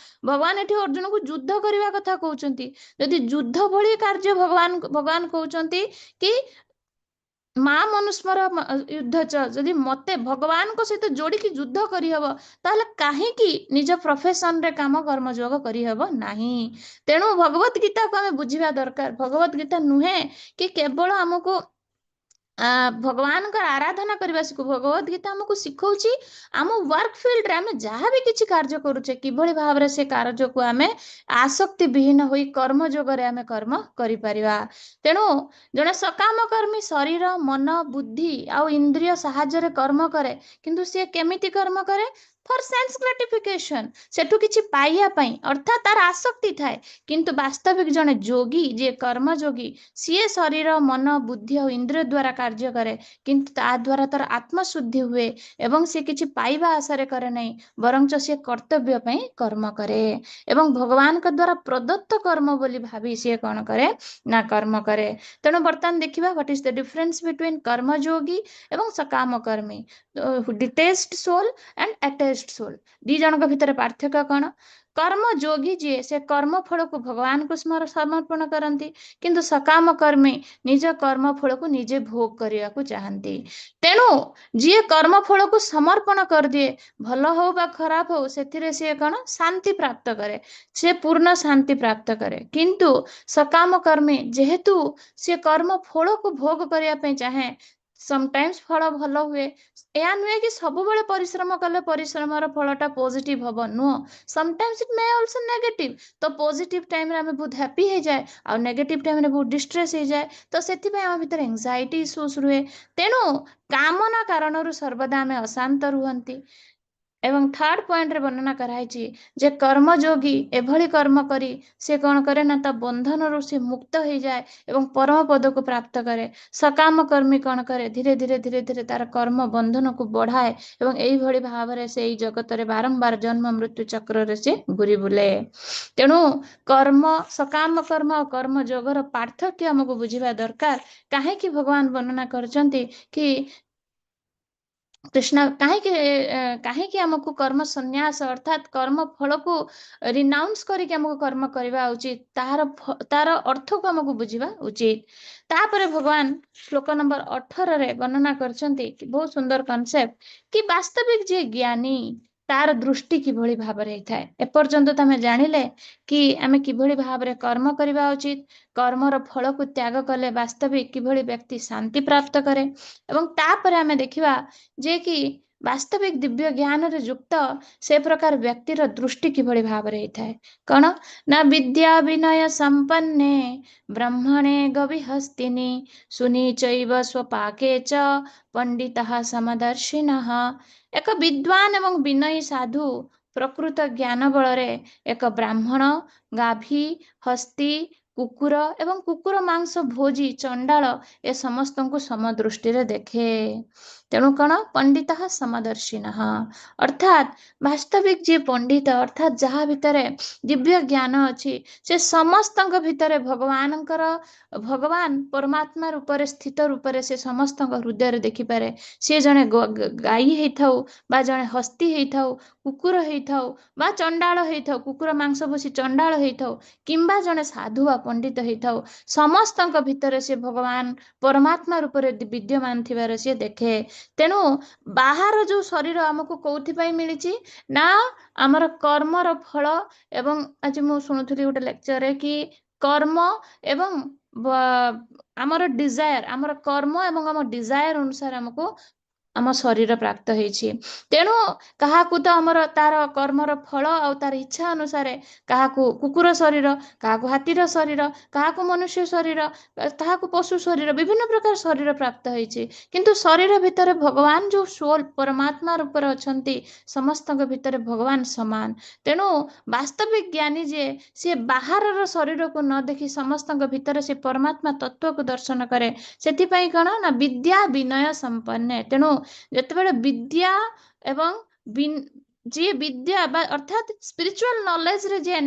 ଭଗବାନ ଏଠି ଅର୍ଜୁନକୁ ଯୁଦ୍ଧ କରିବା କଥା କହୁଛନ୍ତି। ଯଦି ଯୁଦ୍ଧ ଭଳି କାର୍ଯ୍ୟ ଭଗବାନ କହୁଛନ୍ତି କି ମା ମନୁସ୍ମର ଯୁଦ୍ଧ ଚ, ଯଦି ମତେ ଭଗବାନଙ୍କ ସହିତ ଯୋଡ଼ିକି ଯୁଦ୍ଧ କରିହବ ତାହେଲେ କାହିଁକି ନିଜ ପ୍ରଫେସନରେ କାମ କର୍ମଯୋଗ କରିହବ ନାହିଁ? ତେଣୁ ଭଗବତ ଗୀତାକୁ ଆମେ ବୁଝିବା ଦରକାର। ଭଗବତ ଗୀତା ନୁହେଁ କି କେବଳ ଆମକୁ ଭଗବାନଙ୍କର ଆରାଧନା କରିବା ଶିଖୁ। ଭଗବତ ଗୀତା ଆମକୁ ଶିଖଉଛି ଆମ ୱାର୍କ ଫିଲ୍ଡରେ ଆମେ ଯାହା ବି କିଛି କାର୍ଯ୍ୟ କରୁଛେ କିଭଳି ଭାବରେ ସେ କାର୍ଯ୍ୟକୁ ଆମେ ଆସକ୍ତି ବିହୀନ ହୋଇ କର୍ମଯୋଗରେ ଆମେ କର୍ମ କରିପାରିବା। ତେଣୁ ଜଣେ ସକାମ କର୍ମୀ ଶରୀର, ମନ, ବୁଦ୍ଧି ଆଉ ଇନ୍ଦ୍ରିୟ ସାହାଯ୍ୟରେ କର୍ମ କରେ। କିନ୍ତୁ ସିଏ କେମିତି କର୍ମ କରେ? ଫର ସେନ୍ସ ଗ୍ରାଟିଫିକେସନ, ସେଠୁ କିଛି ପାଇବା ପାଇଁ, ଅର୍ଥାତ୍ ତାର ଆସକ୍ତି ଥାଏ। କିନ୍ତୁ ବାସ୍ତବିକ ଜଣେ ଯୋଗୀ, ଯିଏ କର୍ମଯୋଗୀ, ସିଏ ଶରୀର, ମନ, ବୁଦ୍ଧି ଆଉ ଇନ୍ଦ୍ରିୟ ଦ୍ୱାରା କାର୍ଯ୍ୟ କରେ। କିନ୍ତୁ ତା ଦ୍ୱାରା ତାର ଆତ୍ମଶୁଦ୍ଧି ହୁଏ ଏବଂ ସେ କିଛି ପାଇବା ଆଶାରେ କରେ ନାହିଁ, ବରଞ୍ଚ ସିଏ କର୍ତ୍ତବ୍ୟ ପାଇଁ କର୍ମ କରେ ଏବଂ ଭଗବାନଙ୍କ ଦ୍ୱାରା ପ୍ରଦତ୍ତ କର୍ମ ବୋଲି ଭାବି ସିଏ କଣ କରେ ନା କର୍ମ କରେ। ତେଣୁ ବର୍ତ୍ତମାନ ଦେଖିବା what is the difference between କର୍ମଯୋଗୀ ଏବଂ ସକାମ କର୍ମୀ, ଡିଟେଚ୍ଡ ସୋଲ ଆଣ୍ଡ ଆଟାଚ୍ଡ ସୋଲ। ଦି ଜଣଙ୍କ ଭିତରେ ପାର୍ଥକ୍ୟ କଣ? କର୍ମଯୋଗୀ ଯିଏ ସେ କର୍ମ ଫଳକୁ ଭଗବାନଙ୍କୁ ସମର୍ପଣ କରନ୍ତି, କିନ୍ତୁ ସକାମ କର୍ମୀ ନିଜ କର୍ମ ଫଳକୁ ନିଜେ ଭୋଗ କରିବାକୁ ଚାହାନ୍ତି। ତେଣୁ ଯିଏ କର୍ମ ଫଳକୁ ସମର୍ପଣ କରିଦିଏ, ଭଲ ହଉ ବା ଖରାପ ହଉ, ସେଥିରେ ସିଏ କଣ ଶାନ୍ତି ପ୍ରାପ୍ତ କରେ, ସେ ପୂର୍ଣ୍ଣ ଶାନ୍ତି ପ୍ରାପ୍ତ କରେ। କିନ୍ତୁ ସକାମ କର୍ମୀ ଯେହେତୁ ସିଏ କର୍ମ ଫଳକୁ ଭୋଗ କରିବା ପାଇଁ ଚାହେଁ, ସମଟାଇମ୍ସ ଫଳ ଭଲ ହୁଏ। ଏହା ନୁହେଁ କି ସବୁବେଳେ ପରିଶ୍ରମ କଲେ ପରିଶ୍ରମର ଫଳଟା ପଜିଟିଭ ହବ, ନୁହଁ। ସମଟାଇମ୍ସ ଇଟ୍ ମେ ଅଲସୋ ନେଗେଟିଭ। ତ ପଜିଟିଭ ଟାଇମରେ ଆମେ ବହୁତ ହ୍ୟାପି ହେଇଯାଏ, ଆଉ ନେଗେଟିଭ ଟାଇମରେ ବହୁତ ଡିଷ୍ଟ୍ରେସ୍ ହେଇଯାଏ। ତ ସେଥିପାଇଁ ଆମ ଭିତରେ ଏଂଜାଇଟି ଇସ୍ୟୁସ୍ ରୁହେ। ତେଣୁ କାମନା କାରଣରୁ ସର୍ବଦା ଆମେ ଅଶାନ୍ତ ରୁହନ୍ତି। ଏବଂ ଥାର୍ଡ ପଏଣ୍ଟରେ ବର୍ଣ୍ଣନା କରାହେଇଛି ଯେ କର୍ମଯୋଗୀ ଏଭଳି କର୍ମ କରି ସେ କଣ କରେ ନା ତା ବନ୍ଧନରୁ ସେ ମୁକ୍ତ ହେଇଯାଏ ଏବଂ ପରମ ପଦକୁ ପ୍ରାପ୍ତ କରେ। ସକାମ କର୍ମୀ କଣ କରେ? ଧୀରେ ଧୀରେ ଧୀରେ ଧୀରେ ତାର କର୍ମ ବନ୍ଧନକୁ ବଢାଏ ଏବଂ ଏଇଭଳି ଭାବରେ ସେ ଏଇ ଜଗତରେ ବାରମ୍ବାର ଜନ୍ମ ମୃତ୍ୟୁ ଚକ୍ରରେ ସେ ଘୁରି ବୁଲେ। ତେଣୁ କର୍ମ, ସକାମ କର୍ମ ଆଉ କର୍ମ ଯୋଗର ପାର୍ଥକ୍ୟ ଆମକୁ ବୁଝିବା ଦରକାର। କାହିଁକି ଭଗବାନ ବର୍ଣ୍ଣନା କରିଛନ୍ତି କି କୃଷ୍ଣ କାହିଁକି ଆମକୁ କର୍ମ ସନ୍ନ୍ୟାସ ଅର୍ଥାତ୍ କର୍ମ ଫଳକୁ ରିନାଉନ୍ସ କରିକି ଆମକୁ କର୍ମ କରିବା ଉଚିତ, ତାର ଅର୍ଥକୁ ଆମକୁ ବୁଝିବା ଉଚିତ। ତାପରେ ଭଗବାନ ଶ୍ଲୋକ ନମ୍ବର 18ରେ ବର୍ଣ୍ଣନା କରିଛନ୍ତି ବହୁତ ସୁନ୍ଦର କନସେପ୍ଟ କି ବାସ୍ତବିକ ଯିଏ ଜ୍ଞାନୀ ତାର ଦୃଷ୍ଟି କିଭଳି ଭାବରେ ହେଇଥାଏ। ଏପର୍ଯ୍ୟନ୍ତ ତମେ ଜାଣିଲେ କି ଆମେ କିଭଳି ଭାବରେ କର୍ମ କରିବା ଉଚିତ, କର୍ମର ଫଳକୁ ତ୍ୟାଗ କଲେ ବାସ୍ତବିକ କିଭଳି ବ୍ୟକ୍ତି ଶାନ୍ତି ପ୍ରାପ୍ତ କରେ, ଏବଂ ତାପରେ ଆମେ ଦେଖିବା ଯେ କି ବାସ୍ତବିକ ଦିବ୍ୟ ଜ୍ଞାନରେ ଯୁକ୍ତ ସେ ପ୍ରକାର ବ୍ୟକ୍ତିର ଦୃଷ୍ଟି କିଭଳି ଭାବରେ ହେଇଥାଏ। କଣ ନା ବିଦ୍ୟା ବିନୟ ସମ୍ପନ୍ନେ ବ୍ରହ୍ମଣେ ଗବିହସ୍ତିନି ସୁନୀଚୈବ ସ୍ୱପାକେ ଚ ପଣ୍ଡିତଃ ସମଦର୍ଶିନଃ। ଏକ ବିଦ୍ୱାନ ଏବଂ ବିନୟୀ ସାଧୁ ପ୍ରକୃତ ଜ୍ଞାନ ବଳରେ ଏକ ବ୍ରାହ୍ମଣ, ଗାଭୀ, ହସ୍ତି, କୁକୁର ଏବଂ କୁକୁର ମାଂସ ଭୋଜି ଚଣ୍ଡାଳ ଏ ସମସ୍ତଙ୍କୁ ସମଦୃଷ୍ଟିରେ ଦେଖେ। ତେଣୁ କଣ ପଣ୍ଡିତଃ ସମଦର୍ଶିନଃ ଅର୍ଥାତ୍ ବାସ୍ତବିକ ଯିଏ ପଣ୍ଡିତ ଅର୍ଥାତ୍ ଯାହା ଭିତରେ ଦିବ୍ୟ ଜ୍ଞାନ ଅଛି ସେ ସମସ୍ତଙ୍କ ଭିତରେ ଭଗବାନ ପରମାତ୍ମା ରୂପରେ ସ୍ଥିତ ରୂପରେ ସେ ସମସ୍ତଙ୍କ ହୃଦୟରେ ଦେଖିପାରେ। ସିଏ ଜଣେ ଗାଈ ହେଇଥାଉ ବା ଜଣେ ହସ୍ତି ହେଇଥାଉ, କୁକୁର ହେଇଥାଉ ବା ଚଣ୍ଡାଳ ହେଇଥାଉ, କୁକୁର ମାଂସ ଭୋଷି ଚଣ୍ଡାଳ ହେଇଥାଉ କିମ୍ବା ଜଣେ ସାଧୁ ବା ପଣ୍ଡିତ ହେଇଥାଉ, ସମସ୍ତଙ୍କ ଭିତରେ ସେ ଭଗବାନ ପରମାତ୍ମା ରୂପରେ ବିଦ୍ୟମାନ ଥିବାର ସିଏ ଦେଖେ। ତେଣୁ ବାହାର ଯୋଉ ଶରୀର ଆମକୁ କୋଉଥିପାଇଁ ମିଳିଛି ନା ଆମର କର୍ମର ଫଳ। ଏବଂ ଆଜି ମୁଁ ଶୁଣୁଥିଲି ଗୋଟେ ଲେକ୍ଚରରେ କି କର୍ମ ଏବଂ ଆମର ଡିଜାୟାର, ଆମର କର୍ମ ଏବଂ ଆମ ଡିଜାୟାର ଅନୁସାରେ ଆମକୁ ଆମ ଶରୀର ପ୍ରାପ୍ତ ହେଇଛି। ତେଣୁ କାହାକୁ ତ ଆମର ତାର କର୍ମର ଫଳ ଆଉ ତାର ଇଚ୍ଛା ଅନୁସାରେ କାହାକୁ କୁକୁର ଶରୀର, କାହାକୁ ହାତୀର ଶରୀର, କାହାକୁ ମନୁଷ୍ୟ ଶରୀର, କାହାକୁ ପଶୁ ଶରୀର, ବିଭିନ୍ନ ପ୍ରକାର ଶରୀର ପ୍ରାପ୍ତ ହେଇଛି। କିନ୍ତୁ ଶରୀର ଭିତରେ ଭଗବାନ ଯୋଉ ସୋଲ ପରମାତ୍ମା ରୂପରେ ଅଛନ୍ତି, ସମସ୍ତଙ୍କ ଭିତରେ ଭଗବାନ ସମାନ। ତେଣୁ ବାସ୍ତବିକ ଜ୍ଞାନୀ ଯିଏ ସିଏ ବାହାରର ଶରୀରକୁ ନ ଦେଖି ସମସ୍ତଙ୍କ ଭିତରେ ସେ ପରମାତ୍ମା ତତ୍ଵକୁ ଦର୍ଶନ କରେ। ସେଥିପାଇଁ କଣ ନା ବିଦ୍ୟା ବିନୟ ସମ୍ପନ୍ନେ। ତେଣୁ ଯେତେବେଳେ ବିଦ୍ୟା ଏବଂ ଯିଏ ବିଦ୍ୟା ବା ଅର୍ଥାତ୍ ସ୍ପିରିଚୁଆଲ ନଲେଜରେ ଯିଏ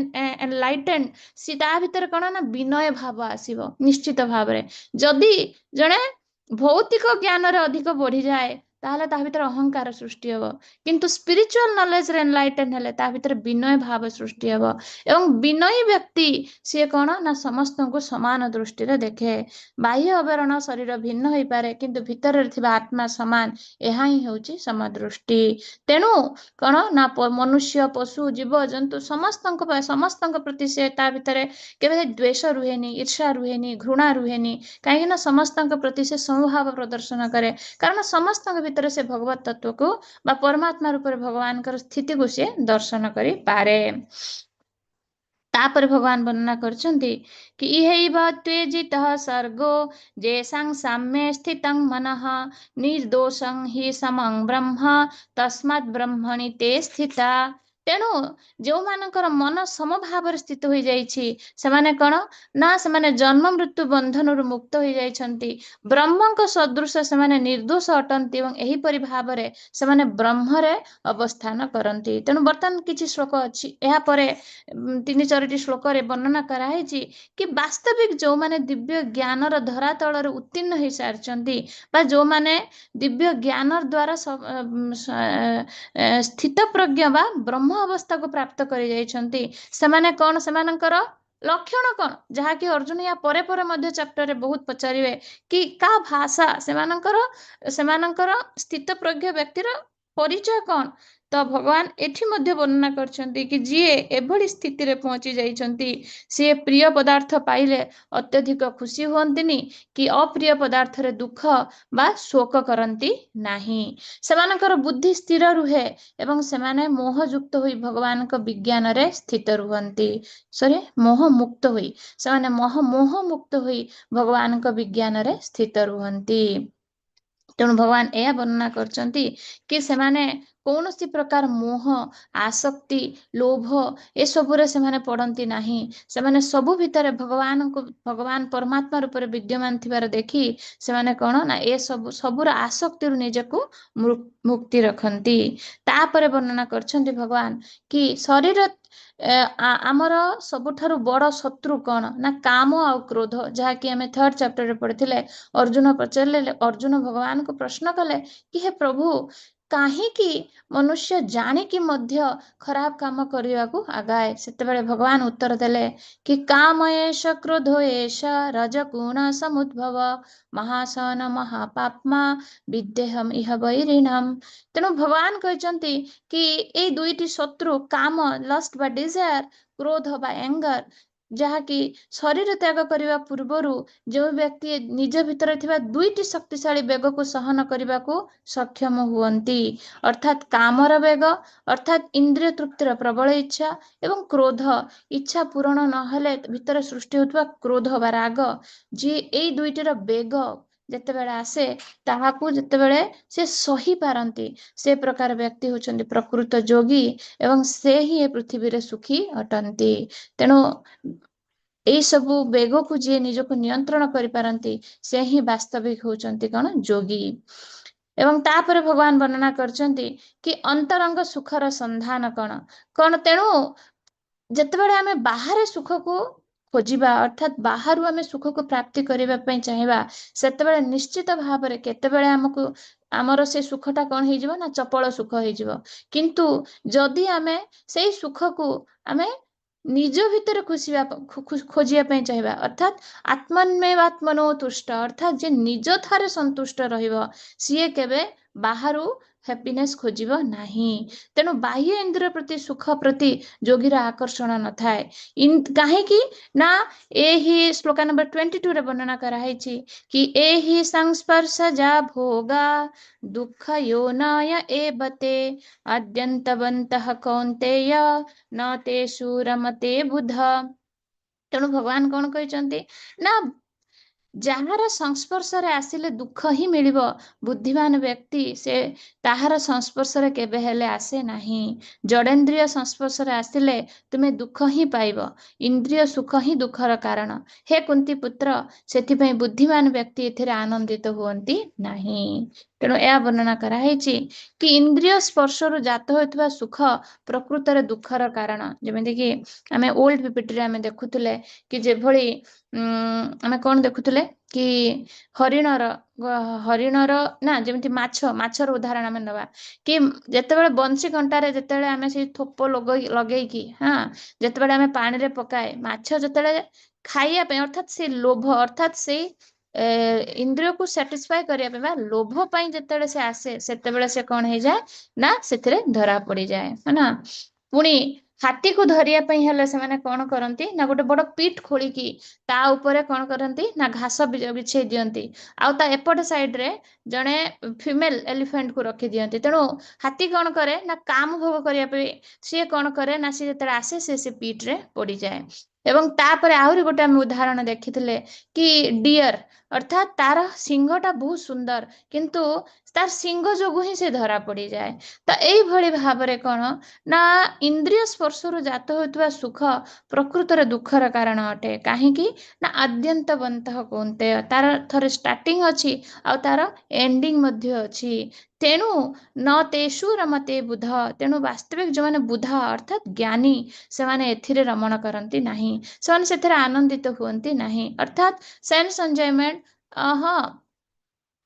ଏନଲାଇଟେଣ୍ଡ, ସିଏ ତା ଭିତରେ କଣ ନା ବିନୟ ଭାବ ଆସିବ ନିଶ୍ଚିତ ଭାବରେ। ଯଦି ଜଣେ ଭୌତିକ ଜ୍ଞାନରେ ଅଧିକ ବଢିଯାଏ ତାହେଲେ ତା ଭିତରେ ଅହଙ୍କାର ସୃଷ୍ଟି ହବ। କିନ୍ତୁ ସ୍ପିରିଚୁଆଲ ନଲେଜରେ ଏନଲାଇଟେଣ୍ଡ ହେଲେ ତା ଭିତରେ ବିନୟ ଭାବ ସୃଷ୍ଟି ହବ। ଏବଂ ବିନୟୀ ବ୍ୟକ୍ତି ସିଏ କଣ ନା ସମସ୍ତଙ୍କୁ ସମାନ ଦୃଷ୍ଟିରେ ଦେଖେ। ବାହ୍ୟ ଆବରଣ ଶରୀର ଭିନ୍ନ ହେଇପାରେ କିନ୍ତୁ ଭିତରେ ଥିବା ଆତ୍ମା ସମାନ, ଏହା ହିଁ ହେଉଛି ସମଦୃଷ୍ଟି। ତେଣୁ କଣ ନା ମନୁଷ୍ୟ, ପଶୁ, ଜୀବଜନ୍ତୁ ସମସ୍ତଙ୍କ ପ୍ରତି ସେ ତା ଭିତରେ କେବେ ଦ୍ୱେଷ ରୁହେନି, ଈର୍ଷା ରୁହେନି, ଘୃଣା ରୁହେନି। କାହିଁକି ନା ସମସ୍ତଙ୍କ ପ୍ରତି ସେ ସମଭାବ ପ୍ରଦର୍ଶନ କରେ। କାରଣ ସମସ୍ତଙ୍କ ଭିତରେ ସେ ଭଗବତ ତତ୍ଵକୁ ବା ପରମାତ୍ମା ରୂପରେ ଭଗବାନଙ୍କର ସ୍ଥିତିକୁ ସେ ଦର୍ଶନ କରିପାରେ। ତାପରେ ଭଗବାନ ବର୍ଣ୍ଣନା କରିଛନ୍ତି କି ଇହୈବ ତ୍ୱେଜିତଃ ସର୍ଗୋ ଯେଷାଂ ସାମ୍ୟେ ସ୍ଥିତଂ ମନଃ ନିର୍ଦୋଷଂ ହି ସମଂ ବ୍ରହ୍ମ ତସ୍ମାତ୍ ବ୍ରହ୍ମଣି ତେ ସ୍ଥିତା। ତେଣୁ ଯେଉଁମାନଙ୍କର ମନ ସମଭାବରେ ସ୍ଥିତ ହୋଇଯାଇଛି ସେମାନେ କଣ ନା ସେମାନେ ଜନ୍ମ ମୃତ୍ୟୁ ବନ୍ଧନରୁ ମୁକ୍ତ ହୋଇଯାଇଛନ୍ତି। ବ୍ରହ୍ମଙ୍କ ସଦୃଶ ସେମାନେ ନିର୍ଦୋଷ ଅଟନ୍ତି ଏବଂ ଏହିପରି ଭାବରେ ସେମାନେ ବ୍ରହ୍ମରେ ଅବସ୍ଥାନ କରନ୍ତି। ତେଣୁ ବର୍ତ୍ତମାନ କିଛି ଶ୍ଲୋକ ଅଛି, ଏହାପରେ 3-4ଟି ଶ୍ଲୋକରେ ବର୍ଣ୍ଣନା କରାହେଇଛି କି ବାସ୍ତବିକ ଯୋଉମାନେ ଦିବ୍ୟ ଜ୍ଞାନର ଧରାତଳରେ ଉତ୍ତୀର୍ଣ୍ଣ ହେଇସାରିଛନ୍ତି ବା ଯୋଉମାନେ ଦିବ୍ୟ ଜ୍ଞାନ ଦ୍ୱାରା ସ୍ଥିତପ୍ରଜ୍ଞ ବା ବ୍ରହ୍ମ ଅବସ୍ଥାକୁ ପ୍ରାପ୍ତ କରି ଯାଇଛନ୍ତି, ସେମାନେ କଣ, ସେମାନଙ୍କର ଲକ୍ଷଣ କଣ, ଯାହାକି ଅର୍ଜୁନ ୟା ପରେ ପରେ ମଧ୍ୟ ଚାପ୍ଟରରେ ବହୁତ ପଚାରିବେ କି କା ଭାଷା, ସେମାନଙ୍କର ସ୍ଥିତପ୍ରଜ୍ଞ ବ୍ୟକ୍ତିର ପରିଚୟ କଣ। ତ ଭଗବାନ ଏଠି ମଧ୍ୟ ବର୍ଣ୍ଣନା କରିଛନ୍ତି କି ଯିଏ ଏଭଳି ସ୍ଥିତିରେ ପହଞ୍ଚି ଯାଇଛନ୍ତି ସିଏ ପ୍ରିୟ ପଦାର୍ଥ ପାଇଲେ ଅତ୍ୟଧିକ ଖୁସି ହୁଅନ୍ତିନି କି ଅପ୍ରିୟ ପଦାର୍ଥରେ ଦୁଃଖ ବା ଶୋକ କରନ୍ତି ନାହିଁ। ସେମାନଙ୍କର ବୁଦ୍ଧି ସ୍ଥିର ରୁହେ ଏବଂ ସେମାନେ ମୋହଯୁକ୍ତ ହୋଇ ଭଗବାନଙ୍କ ବିଜ୍ଞାନରେ ସ୍ଥିତ ରୁହନ୍ତି। ମୋହମୁକ୍ତ ହୋଇ ସେମାନେ ମୋହମୁକ୍ତ ହୋଇ ଭଗବାନଙ୍କ ବିଜ୍ଞାନରେ ସ୍ଥିତ ରୁହନ୍ତି। ତେଣୁ ଭଗବାନ ଏହା ବର୍ଣ୍ଣନା କରିଛନ୍ତି କି ସେମାନେ କୌଣସି ପ୍ରକାର ମୋହ, ଆସକ୍ତି, ଲୋଭ ଏସବୁରେ ସେମାନେ ପଡନ୍ତି ନାହିଁ। ସେମାନେ ସବୁ ଭିତରେ ଭଗବାନ ପରମାତ୍ମା ରୂପରେ ବିଦ୍ୟମାନ ଥିବାର ଦେଖି ସେମାନେ କଣ ନା ସବୁର ଆସକ୍ତିରୁ ନିଜକୁ ମୁକ୍ତି ରଖନ୍ତି। ତାପରେ ବର୍ଣ୍ଣନା କରିଛନ୍ତି ଭଗବାନ କି ଶରୀର ଆମର ସବୁଠାରୁ ବଡ ଶତ୍ରୁ କଣ ନା କାମ ଆଉ କ୍ରୋଧ, ଯାହାକି ଆମେ 3rd ଚାପ୍ଟରରେ ପଢିଥିଲେ। ଅର୍ଜୁନ ପଚାରିଲେ, ଅର୍ଜୁନ ଭଗବାନଙ୍କୁ ପ୍ରଶ୍ନ କଲେ କି ହେ ପ୍ରଭୁ, କାହିଁକି ମନୁଷ୍ୟ ଜାଣିକି ମଧ୍ୟ ଖରାପ କାମ କରିବାକୁ ଆଗାଏ। ସେତେବେଳେ ଭଗବାନ ଉତ୍ତର ଦେଲେ କି କାମ ଏଷ କ୍ରୋଧ ଏଷ ରଜଗୁଣ ସମୁଦ୍ଭବ ମହାସନ ମହାପାପ୍ମା ବିଦ୍ୟେହମ୍ ଇହ ବୈରିଣମ୍। ତେଣୁ ଭଗବାନ କହିଛନ୍ତି କି ଏଇ 2ଟି ଶତ୍ରୁ କାମ ଲଷ୍ଟ ବା ଡିଜାୟାର, କ୍ରୋଧ ବା ଏଙ୍ଗର, ଯାହାକି ଶରୀର ତ୍ୟାଗ କରିବା ପୂର୍ବରୁ ଯେଉଁ ବ୍ୟକ୍ତି ନିଜ ଭିତରେ ଥିବା 2ଟି ଶକ୍ତିଶାଳୀ ବେଗକୁ ସହନ କରିବାକୁ ସକ୍ଷମ ହୁଅନ୍ତି, ଅର୍ଥାତ୍ କାମର ବେଗ ଅର୍ଥାତ୍ ଇନ୍ଦ୍ରିୟ ତୃପ୍ତିର ପ୍ରବଳ ଇଚ୍ଛା ଏବଂ କ୍ରୋଧ, ଇଚ୍ଛା ପୂରଣ ନହେଲେ ଭିତରେ ସୃଷ୍ଟି ହେଉଥିବା କ୍ରୋଧ ବା ରାଗ, ଯିଏ ଏଇ 2ଟିର ବେଗ ଯେତେବେଳେ ଆସେ ତାହାକୁ ଯେତେବେଳେ ସେ ସହି ପାରନ୍ତି, ସେ ପ୍ରକାର ବ୍ୟକ୍ତି ହଉଛନ୍ତି ପ୍ରକୃତ ଯୋଗୀ ଏବଂ ସେ ହିଁ ଏ ପୃଥିବୀରେ ସୁଖୀ ଅଟନ୍ତି। ତେଣୁ ଏଇ ସବୁ ବେଗକୁ ଯିଏ ନିଜକୁ ନିୟନ୍ତ୍ରଣ କରିପାରନ୍ତି ସେ ହିଁ ବାସ୍ତବିକ ହଉଛନ୍ତି କଣ, ଯୋଗୀ। ଏବଂ ତାପରେ ଭଗବାନ ବର୍ଣ୍ଣନା କରିଛନ୍ତି କି ଅନ୍ତରଙ୍ଗ ସୁଖର ସନ୍ଧାନ କଣ କଣ। ତେଣୁ ଯେତେବେଳେ ଆମେ ବାହାରେ ସୁଖକୁ ଖୋଜିବା ଅର୍ଥାତ୍ ବାହାରୁ ଆମେ ସୁଖକୁ ପ୍ରାପ୍ତି କରିବା ପାଇଁ ଚାହିଁବା, ସେତେବେଳେ ନିଶ୍ଚିତ ଭାବରେ କେତେବେଳେ ଆମକୁ ଆମର ସେ ସୁଖଟା କଣ ହେଇଯିବ ନା ଚପଳ ସୁଖ ହେଇଯିବ। କିନ୍ତୁ ଯଦି ଆମେ ସେଇ ସୁଖକୁ ଆମେ ନିଜ ଭିତରେ ଖୋଜିବା ପାଇଁ ଚାହିଁବା, ଅର୍ଥାତ୍ ଆତ୍ମନ୍ମେବାତ୍ମନୋ ତୁଷ୍ଟ, ଅର୍ଥାତ୍ ଯେ ନିଜ ଠାରେ ସନ୍ତୁଷ୍ଟ ରହିବ, ସିଏ କେବେ ବାହାରୁ ହ୍ୟାପିନେସ୍ ଖୋଜିବ ନାହିଁ। ତେଣୁ ବାହ୍ୟ ଇନ୍ଦ୍ରିୟ ପ୍ରତି ସୁଖ ପ୍ରତି ଯୋଗୀର ଆକର୍ଷଣ ନଥାଏ। କାହିଁକି ନା ଏହି ଶ୍ଲୋକା ନମ୍ବର 22ରେ ବର୍ଣ୍ଣନା କରାହେଇଛି କି ଏହି ସଂସ୍ପର୍ଶଜା ଭୋଗା ଦୁଃଖ ಯೋನಯ ಏಬತೆ ಅದ್ಯಂತವಂತಹ ಕೌಂತೆಯ ନ ତେଷୁ ରମତେ ବୁଧ। ତେଣୁ ଭଗବାନ କଣ କହିଛନ୍ତି ନା ଯାହାର ସଂସ୍ପର୍ଶରେ ଆସିଲେ ଦୁଃଖ ହିଁ ମିଳିବ, ବୁଦ୍ଧିମାନ ବ୍ୟକ୍ତି ସେ ତାହାର ସଂସ୍ପର୍ଶରେ କେବେ ହେଲେ ଆସେ ନାହିଁ। ଜଡେନ୍ଦ୍ରିୟ ସଂସ୍ପର୍ଶରେ ଆସିଲେ ତୁମେ ଦୁଃଖ ହିଁ ପାଇବ। ଇନ୍ଦ୍ରିୟ ସୁଖ ହିଁ ଦୁଃଖର କାରଣ। ହେ କୁନ୍ତି ପୁତ୍ର, ସେଥିପାଇଁ ବୁଦ୍ଧିମାନ ବ୍ୟକ୍ତି ଏଥିରେ ଆନନ୍ଦିତ ହୁଅନ୍ତି ନାହିଁ। ତେଣୁ ଏହା ବର୍ଣ୍ଣନା କରାହେଇଛି କି ଇନ୍ଦ୍ରିୟ ସ୍ପର୍ଶରୁ ଜାତ ହେଉଥିବା ସୁଖ ପ୍ରକୃତରେ ଦୁଃଖର କାରଣ। ଯେମିତିକି ଆମେ ଓଲ୍ଡ ପିପିଟିରେ ଆମେ ଦେଖୁଥିଲେ କି ଯେଭଳି ଆମେ କଣ ଦେଖୁଥିଲେ କି ହରିଣର ନା ଯେମିତି ମାଛର ଉଦାହରଣ ଆମେ ନେବା କି ଯେତେବେଳେ ବଂଶୀ କଣ୍ଟାରେ ଯେତେବେଳେ ଆମେ ସେଇ ଥୋପ ଲଗେଇକି ଯେତେବେଳେ ଆମେ ପାଣିରେ ପକାଏ, ମାଛ ଯେତେବେଳେ ଖାଇବା ପାଇଁ ଅର୍ଥାତ୍ ସେ ଲୋଭ ଅର୍ଥାତ୍ ସେଇ ଇନ୍ଦ୍ରିୟକୁ ସାଟିସ୍ଫାଏ କରିବା ପାଇଁ ବା ଲୋଭ ପାଇଁ ଯେତେବେଳେ ସେ ଆସେ, ସେତେବେଳେ ସେ କଣ ହେଇଯାଏ ନା ସେଥିରେ ଧରା ପଡିଯାଏ ନା। ପୁଣି ହାତୀକୁ ଧରିବା ପାଇଁ ହେଲେ ସେମାନେ କଣ କରନ୍ତି ନା ଗୋଟେ ବଡ ପିଟ୍ ଖୋଳିକି ତା ଉପରେ କଣ କରନ୍ତି ନା ଘାସ ବିଛେଇ ଦିଅନ୍ତି, ଆଉ ତା ଏପଟ ସାଇଡରେ ଜଣେ ଫିମେଲ ଏଲିଫେଣ୍ଟକୁ ରଖି ଦିଅନ୍ତି। ତେଣୁ ହାତୀ କଣ କରେ ନା କାମ ଭୋଗ କରିବା ପାଇଁ ସିଏ କଣ କରେ ନା ସିଏ ଯେତେବେଳେ ଆସେ ସେ ପିଟରେ ପଡିଯାଏ। ଏବଂ ତାପରେ ଆହୁରି ଗୋଟେ ଆମେ ଉଦାହରଣ ଦେଖିଥିଲେ କି ଡିଅର, ଅର୍ଥାତ୍ ତାର ସିଂହଟା ବହୁତ ସୁନ୍ଦର କିନ୍ତୁ ତାର ସିଂହ ଯୋଗୁ ହିଁ ସେ ଧରା ପଡିଯାଏ। ତ ଏଇଭଳି ଭାବରେ କଣ ନା ଇନ୍ଦ୍ରିୟ ସ୍ପର୍ଶରୁ ଜାତ ହେଉଥିବା ସୁଖ ପ୍ରକୃତରେ ଦୁଃଖର କାରଣ ଅଟେ। କାହିଁକି ନା ଆଦ୍ୟନ୍ତବନ୍ତଃ କୌନ୍ତେୟ, ତାର ଥରେ ଷ୍ଟାର୍ଟିଂ ଅଛି ଆଉ ତାର ଏଣ୍ଡିଂ ମଧ୍ୟ ଅଛି। ତେଣୁ ନ ତେଷୁ ରମତେ ବୁଧ, ତେଣୁ ବାସ୍ତବିକ ଯୋଉମାନେ ବୁଧ ଅର୍ଥାତ୍ ଜ୍ଞାନୀ, ସେମାନେ ଏଥିରେ ରମଣ କରନ୍ତି ନାହିଁ, ସେମାନେ ସେଥିରେ ଆନନ୍ଦିତ ହୁଅନ୍ତି ନାହିଁ। ଅର୍ଥାତ୍ ସେନ୍ସ ଏଞ୍ଜୟମେଣ୍ଟ, ହଁ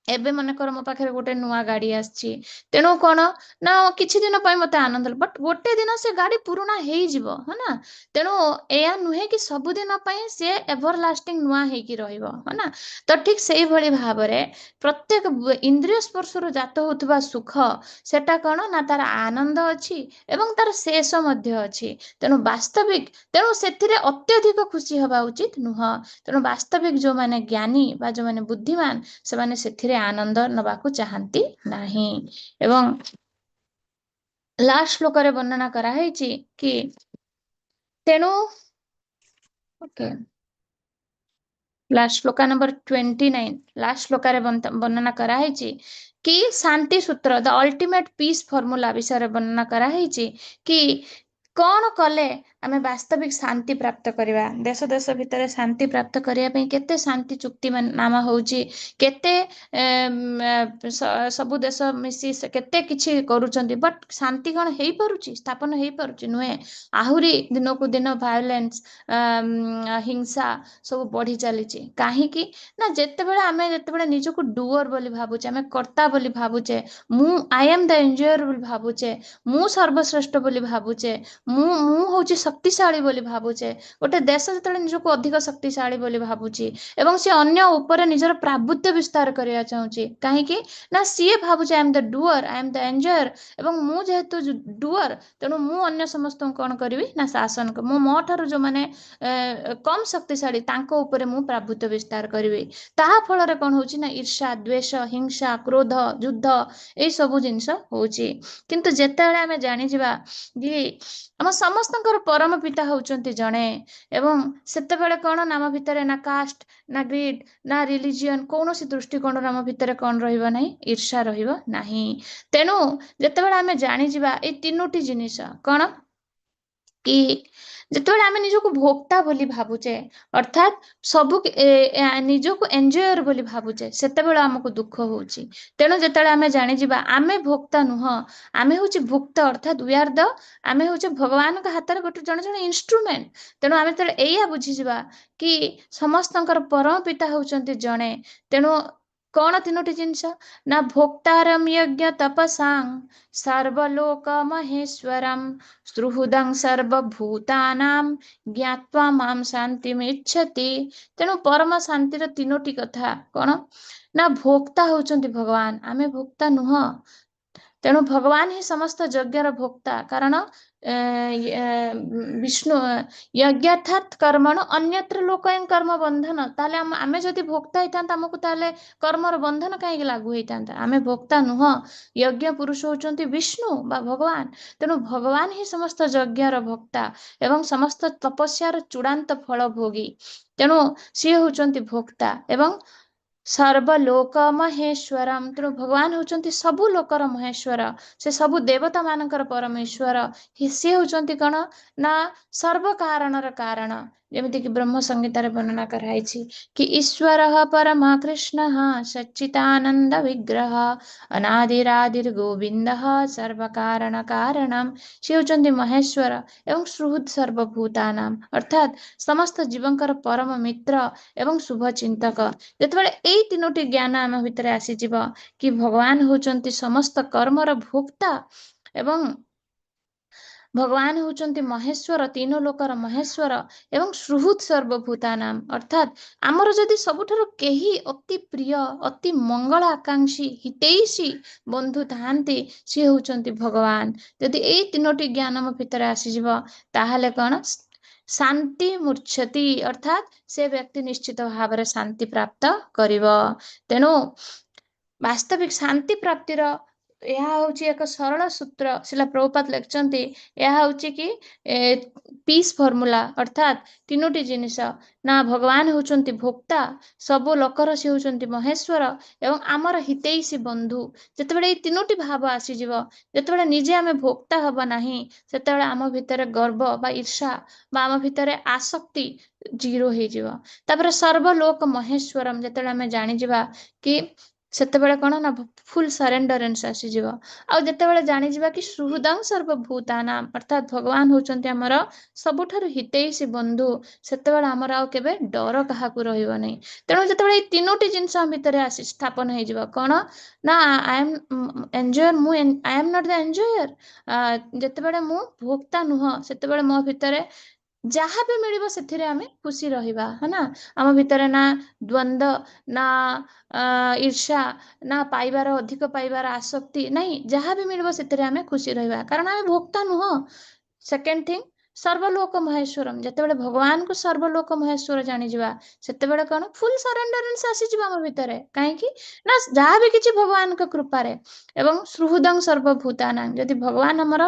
ଏବେ ମନେକର ମୋ ପାଖରେ ଗୋଟେ ନୂଆ ଗାଡି ଆସିଛି, ତେଣୁ କଣ ନା କିଛି ଦିନ ପାଇଁ ମତେ ଆନନ୍ଦ, ବଟ୍ ଗୋଟେ ଦିନ ସେ ଗାଡି ପୁରୁଣା ହେଇଯିବ ନା। ତେଣୁ ଏହା ନୁହେଁ କି ସବୁଦିନ ପାଇଁ ସେ ଏଭର ଲାଷ୍ଟିଂ ନୂଆ ହେଇକି ରହିବ ନା। ତ ଠିକ ସେଇଭଳି ଭାବରେ ପ୍ରତ୍ୟେକ ଇନ୍ଦ୍ରିୟ ସ୍ପର୍ଶରୁ ଜାତ ହଉଥିବା ସୁଖ, ସେଟା କଣ ନା ତାର ଆନନ୍ଦ ଅଛି ଏବଂ ତାର ଶେଷ ମଧ୍ୟ ଅଛି। ତେଣୁ ସେଥିରେ ଅତ୍ୟଧିକ ଖୁସି ହବା ଉଚିତ ନୁହଁ। ତେଣୁ ବାସ୍ତବିକ ଯୋଉମାନେ ଜ୍ଞାନୀ ବା ଯୋଉମାନେ ବୁଦ୍ଧିମାନ, ସେମାନେ ସେଥିରେ ଆନନ୍ଦ ନବାକୁ ଚାହାନ୍ତି ନାହିଁ। ଏବଂ ଲାଷ୍ଟ ଶ୍ଲୋକରେ ବର୍ଣ୍ଣନା କରାହେଇଛି କି ତେଣୁ ଲାଷ୍ଟ ଶ୍ଲୋକା ନମ୍ବର 29, ଲାଷ୍ଟ ଶ୍ଲୋକାରେ ବର୍ଣ୍ଣନା କରାହେଇଛି କି ଶାନ୍ତି ସୂତ୍ର ଦ ଅଲ୍ଟିମେଟ ପିସ୍ ଫର୍ମୁଲା ବିଷୟରେ ବର୍ଣ୍ଣନା କରାହେଇଛି କି କଣ କଲେ ଆମେ ବାସ୍ତବିକ ଶାନ୍ତି ପ୍ରାପ୍ତ କରିବା। ଦେଶ ଦେଶ ଭିତରେ ଶାନ୍ତି ପ୍ରାପ୍ତ କରିବା ପାଇଁ କେତେ ଶାନ୍ତି ଚୁକ୍ତି ନାମା ହଉଛି, କେତେ ସବୁ ଦେଶ ମିଶି କେତେ କିଛି କରୁଛନ୍ତି, ବଟ୍ ଶାନ୍ତି କଣ ହେଇପାରୁଛି, ସ୍ଥାପନ ହେଇପାରୁଛି? ନୁହେଁ। ଆହୁରି ଦିନକୁ ଦିନ ଭାୟୋଲେନ୍ସ, ହିଂସା ସବୁ ବଢି ଚାଲିଛି। କାହିଁକି ନା ଯେତେବେଳେ ନିଜକୁ ଡୁଅର ବୋଲି ଭାବୁଛେ, ଆମେ କର୍ତ୍ତା ବୋଲି ଭାବୁଛେ, ଆଇ ଏମ୍ ଦ ଏଞ୍ଜୟର ବୋଲି ଭାବୁଛେ, ମୁଁ ସର୍ବଶ୍ରେଷ୍ଠ ବୋଲି ଭାବୁଛେ, ମୁଁ ହଉଛି ଶକ୍ତିଶାଳୀ ବୋଲି ଭାବୁଛେ, ଗୋଟେ ଦେଶ ଯେତେବେଳେ ନିଜକୁ ଅଧିକ ଶକ୍ତିଶାଳୀ ବୋଲି ଭାବୁଛି ଏବଂ ସେ ଅନ୍ୟ ଉପରେ ନିଜର ପ୍ରାଭୁତ୍ୟ ବିସ୍ତାର କରିବା ଚାହୁଁଛି, କାହିଁକି ନା ସିଏ ଭାବୁଛି I am the doer, I am the enjoyer, ଏବଂ ମୁଁ ଯେହେତୁ ଡୁଅର, ତେଣୁ ମୁଁ ଅନ୍ୟ ସମସ୍ତଙ୍କୁ କଣ କରିବି ନା ଶାସନ, ମୋ ଠାରୁ ଯୋଉମାନେ କମ ଶକ୍ତିଶାଳୀ ତାଙ୍କ ଉପରେ ମୁଁ ପ୍ରାଭୁତ୍ୟ ବିସ୍ତାର କରିବି। ତାହା ଫଳରେ କଣ ହଉଛି ନା ଈର୍ଷା, ଦ୍વેଷ, ହିଂସା, କ୍ରୋଧ, ଯୁଦ୍ଧ, ଏଇ ସବୁ ଜିନିଷ ହଉଛି। କିନ୍ତୁ ଯେତେବେଳେ ଆମେ ଜାଣିଯିବା କି ଆମ ସମସ୍ତଙ୍କର ପରମ ପିତା ହଉଛନ୍ତି ଜଣେ, ଏବଂ ସେତେବେଳେ କଣ ନା ଆମ ଭିତରେ ନା କାଷ୍ଟ, ନା ଗ୍ରିଡ, ନା ରିଲିଜିଅନ, କୌଣସି ଦୃଷ୍ଟିକୋଣରୁ ଆମ ଭିତରେ କଣ ରହିବ ନାହିଁ, ଈର୍ଷା ରହିବ ନାହିଁ। ତେଣୁ ଯେତେବେଳେ ଆମେ ଜାଣିଯିବା ଏଇ ତିନୋଟି ଜିନିଷ, କଣ कि ଯେତେବେଳେ ଆମେ ନିଜକୁ ଭୋକ୍ତା ବୋଲି ଭାବୁଛେ ଅର୍ଥାତ୍ ସବୁ ନିଜକୁ ଏନ୍ଜୟର ବୋଲି ଭାବୁଛେ ସେତେବେଳେ ଆମକୁ ଦୁଃଖ ହଉଛି। ତେଣୁ ଯେତେବେଳେ ଆମେ ଜାଣିଯିବା ଆମେ ଭୋକ୍ତା ନୁହଁ, ଆମେ ହଉଛି ଭୁକ୍ତ ଅର୍ଥାତ୍ we are the ଆମେ ହଉଛି ଭଗବାନଙ୍କ ହାତରେ ଗୋଟେ ଜଣେ ଜଣେ ଇନଷ୍ଟ୍ରୁମେଣ୍ଟ। ତେଣୁ ଆମେ ଯେତେବେଳେ ଏଇଆ ବୁଝିଯିବା କି ସମସ୍ତଙ୍କର ପରମ ପିତା ହଉଛନ୍ତି ଜଣେ, ତେଣୁ କଣ ତିନୋଟି ଜିନିଷ ନା ଭୋକ୍ତାରମ୍ ଯଜ୍ଞ ତପସାଂ ସର୍ବଲୋକ ମହେଶ୍ୱରମ୍ ସୁହୃଦଂ ସର୍ବଭୂତାନାଂ ଜ୍ଞାତ୍ୱା ମାಂ ଶାନ୍ତିମିଚ୍ଛତି। ତେଣୁ ପରମ ଶାନ୍ତିର ତିନୋଟି କଥା କଣ ନା ଭୋକ୍ତା ହଉଛନ୍ତି ଭଗବାନ, ଆମେ ଭୋକ୍ତା ନୁହଁ। ତେଣୁ ଭଗବାନ ହିଁ ସମସ୍ତ ଯଜ୍ଞର ଭୋକ୍ତା। କାରଣ ବିଷ୍ଣୁ ଯଜ୍ଞାର୍ଥାତ୍ କର୍ମଣ ଅନ୍ୟତ୍ର ଲୋକୟଂ କର୍ମ ବନ୍ଧନ। ତାହେଲେ ଆମେ ଯଦି ଭୋକ୍ତା ହେଇଥାନ୍ତା ଆମକୁ ତାହେଲେ କର୍ମର ବନ୍ଧନ କାହିଁକି ଲାଗୁ ହେଇଥାନ୍ତା? ଆମେ ଭୋକ୍ତା ନୁହଁ, ଯଜ୍ଞ ପୁରୁଷ ହଉଛନ୍ତି ବିଷ୍ଣୁ ବା ଭଗବାନ। ତେଣୁ ଭଗବାନ ହିଁ ସମସ୍ତ ଯଜ୍ଞର ଭୋକ୍ତା ଏବଂ ସମସ୍ତ ତପସ୍ୟାର ଚୂଡ଼ାନ୍ତ ଫଳ ଭୋଗୀ। ତେଣୁ ସିଏ ହଉଛନ୍ତି ଭୋକ୍ତା ଏବଂ ସର୍ବଲୋକ ମହେଶ୍ୱରମ୍। ତେଣୁ ଭଗବାନ ହଉଛନ୍ତି ସବୁ ଲୋକର ମହେଶ୍ୱର, ସେ ସବୁ ଦେବତା ମାନଙ୍କର ପରମେଶ୍ୱର। ସିଏ ହଉଛନ୍ତି କଣ ନା ସର୍ବ କାରଣର କାରଣ। ଯେମିତିକି ବ୍ରହ୍ମ ସଂହିତାରେ ବର୍ଣ୍ଣନା କରାଯାଇଛି କି ଈଶ୍ୱର ପରମ କୃଷ୍ଣ ସଚ୍ଚିଦାନନ୍ଦ ବିଗ୍ରହ ଅନାଦିରାଦିର୍ ଗୋବିନ୍ଦ ସର୍ବ କାରଣ କାରଣମ୍। ସେ ହଉଛନ୍ତି ମହେଶ୍ୱର ଏବଂ ସୁହୃଦ୍ ସର୍ବଭୂତାନାମ୍ ଅର୍ଥାତ୍ ସମସ୍ତ ଜୀବଙ୍କର ପରମ ମିତ୍ର ଏବଂ ଶୁଭଚିନ୍ତକ। ଯେତେବେଳେ ଏଇ ତିନୋଟି ଜ୍ଞାନ ଆମ ଭିତରେ ଆସିଯିବ କି ଭଗବାନ ହଉଛନ୍ତି ସମସ୍ତ କର୍ମର ଭୋକ୍ତା ଏବଂ ଭଗବାନ ହଉଛନ୍ତି ମହେଶ୍ୱର, ତିନ ଲୋକର ମହେଶ୍ୱର ଏବଂ ସୁହୃଦ୍ ସର୍ବଭୂତାନାମ୍ ଅର୍ଥାତ୍ ଆମର ଯଦି ସବୁଠାରୁ କେହି ଅତି ପ୍ରିୟ ଅତି ମଙ୍ଗଳ ଆକାଂକ୍ଷୀ ହିତୈଷୀ ବନ୍ଧୁ ଥାଆନ୍ତି ସିଏ ହଉଛନ୍ତି ଭଗବାନ। ଯଦି ଏଇ ତିନୋଟି ଜ୍ଞାନ ଆମ ଭିତରେ ଆସିଯିବ ତାହେଲେ କଣ ଶାନ୍ତି ମୂର୍ଚ୍ଛତି ଅର୍ଥାତ୍ ସେ ବ୍ୟକ୍ତି ନିଶ୍ଚିତ ଭାବରେ ଶାନ୍ତି ପ୍ରାପ୍ତ କରିବ। ତେଣୁ ବାସ୍ତବିକ ଶାନ୍ତି ପ୍ରାପ୍ତିର ଏହା ହଉଛି ଏକ ସରଳ ସୂତ୍ର। ଶିଲା ପ୍ରଭୁପାଦ ଲେଖିଛନ୍ତି ଏହା ହଉଛି କି ପିସ୍ ଫର୍ମୁଲା ଅର୍ଥାତ୍ ତିନୋଟି ଜିନିଷ ନା ଭଗବାନ ହଉଛନ୍ତି ଭୋକ୍ତା, ସବୁ ଲୋକର ସେ ହଉଛନ୍ତି ମହେଶ୍ୱର ଏବଂ ଆମର ହିତୈଷୀ ବନ୍ଧୁ। ଯେତେବେଳେ ଏଇ ତିନୋଟି ଭାବ ଆସିଯିବ, ଯେତେବେଳେ ନିଜେ ଆମେ ଭୋକ୍ତା ହବ ନାହିଁ, ସେତେବେଳେ ଆମ ଭିତରେ ଗର୍ବ ବା ଈର୍ଷା ବା ଆମ ଭିତରେ ଆସକ୍ତି ଜିରୋ ହେଇଯିବ। ତାପରେ ସର୍ବଲୋକ ମହେଶ୍ୱରମ୍ ଯେତେବେଳେ ଆମେ ଜାଣିଯିବା କି ସେତେବେଳେ କଣ ନା ଫୁଲ୍ ସରେଣ୍ଡରେନ୍ସ ଆସିଯିବ। ଆଉ ଯେତେବେଳେ ଜାଣିଯିବା କି ସୁହୃଦଂ ସର୍ବଭୂତାନାମ୍ ଅର୍ଥାତ୍ ଭଗବାନ ହଉଛନ୍ତି ଆମର ସବୁଠାରୁ ହିତୈଷୀ ବନ୍ଧୁ, ସେତେବେଳେ ଆମର ଆଉ କେବେ ଡର କାହାକୁ ରହିବ ନାହିଁ। ତେଣୁ ଯେତେବେଳେ ଏଇ ତିନୋଟି ଜିନିଷ ଆମ ଭିତରେ ଆସି ସ୍ଥାପନ ହେଇଯିବ କଣ ନା I am enjoyer, I am not the enjoyer. ଯେତେବେଳେ ମୁଁ ଭୋକ୍ତା ନୁହଁ ସେତେବେଳେ ମୋ ଭିତରେ ଯାହା ବି ମିଳିବ ସେଥିରେ ଆମେ ଖୁସି ରହିବା है ना। ଆମ ଭିତରେ ନା ଦ୍ୱନ୍ଦ ନା ଈର୍ଷା ନା ପାଇବାର ଅଧିକ ପାଇବାର ଆସକ୍ତି ନାହିଁ, ଯାହା ବି ମିଳିବ ସେଥିରେ ଆମେ ଖୁସି ରହିବା କାରଣ ଆମେ ଭୋକ୍ତା ନୁହଁ। ସେକେଣ୍ଡ ଥିଙ୍ଗ ସର୍ବଲୋକ ମହେଶ୍ୱରମ୍, ଯେତେବେଳେ ଭଗବାନଙ୍କୁ ସର୍ବଲୋକ ମହେଶ୍ୱର ଜାଣିଯିବା ସେତେବେଳେ କଣ ଫୁଲ୍ ସରେଣ୍ଡରେନ୍ସ ଆସିଯିବ ଆମ ଭିତରେ। କାହିଁକି ନା ଯାହା ବି କିଛି ଭଗବାନଙ୍କ କୃପାରେ ଏବଂ ସୁହୃଦଂ ସର୍ବଭୂତାନାଂ ଯଦି ଭଗବାନ ଆମର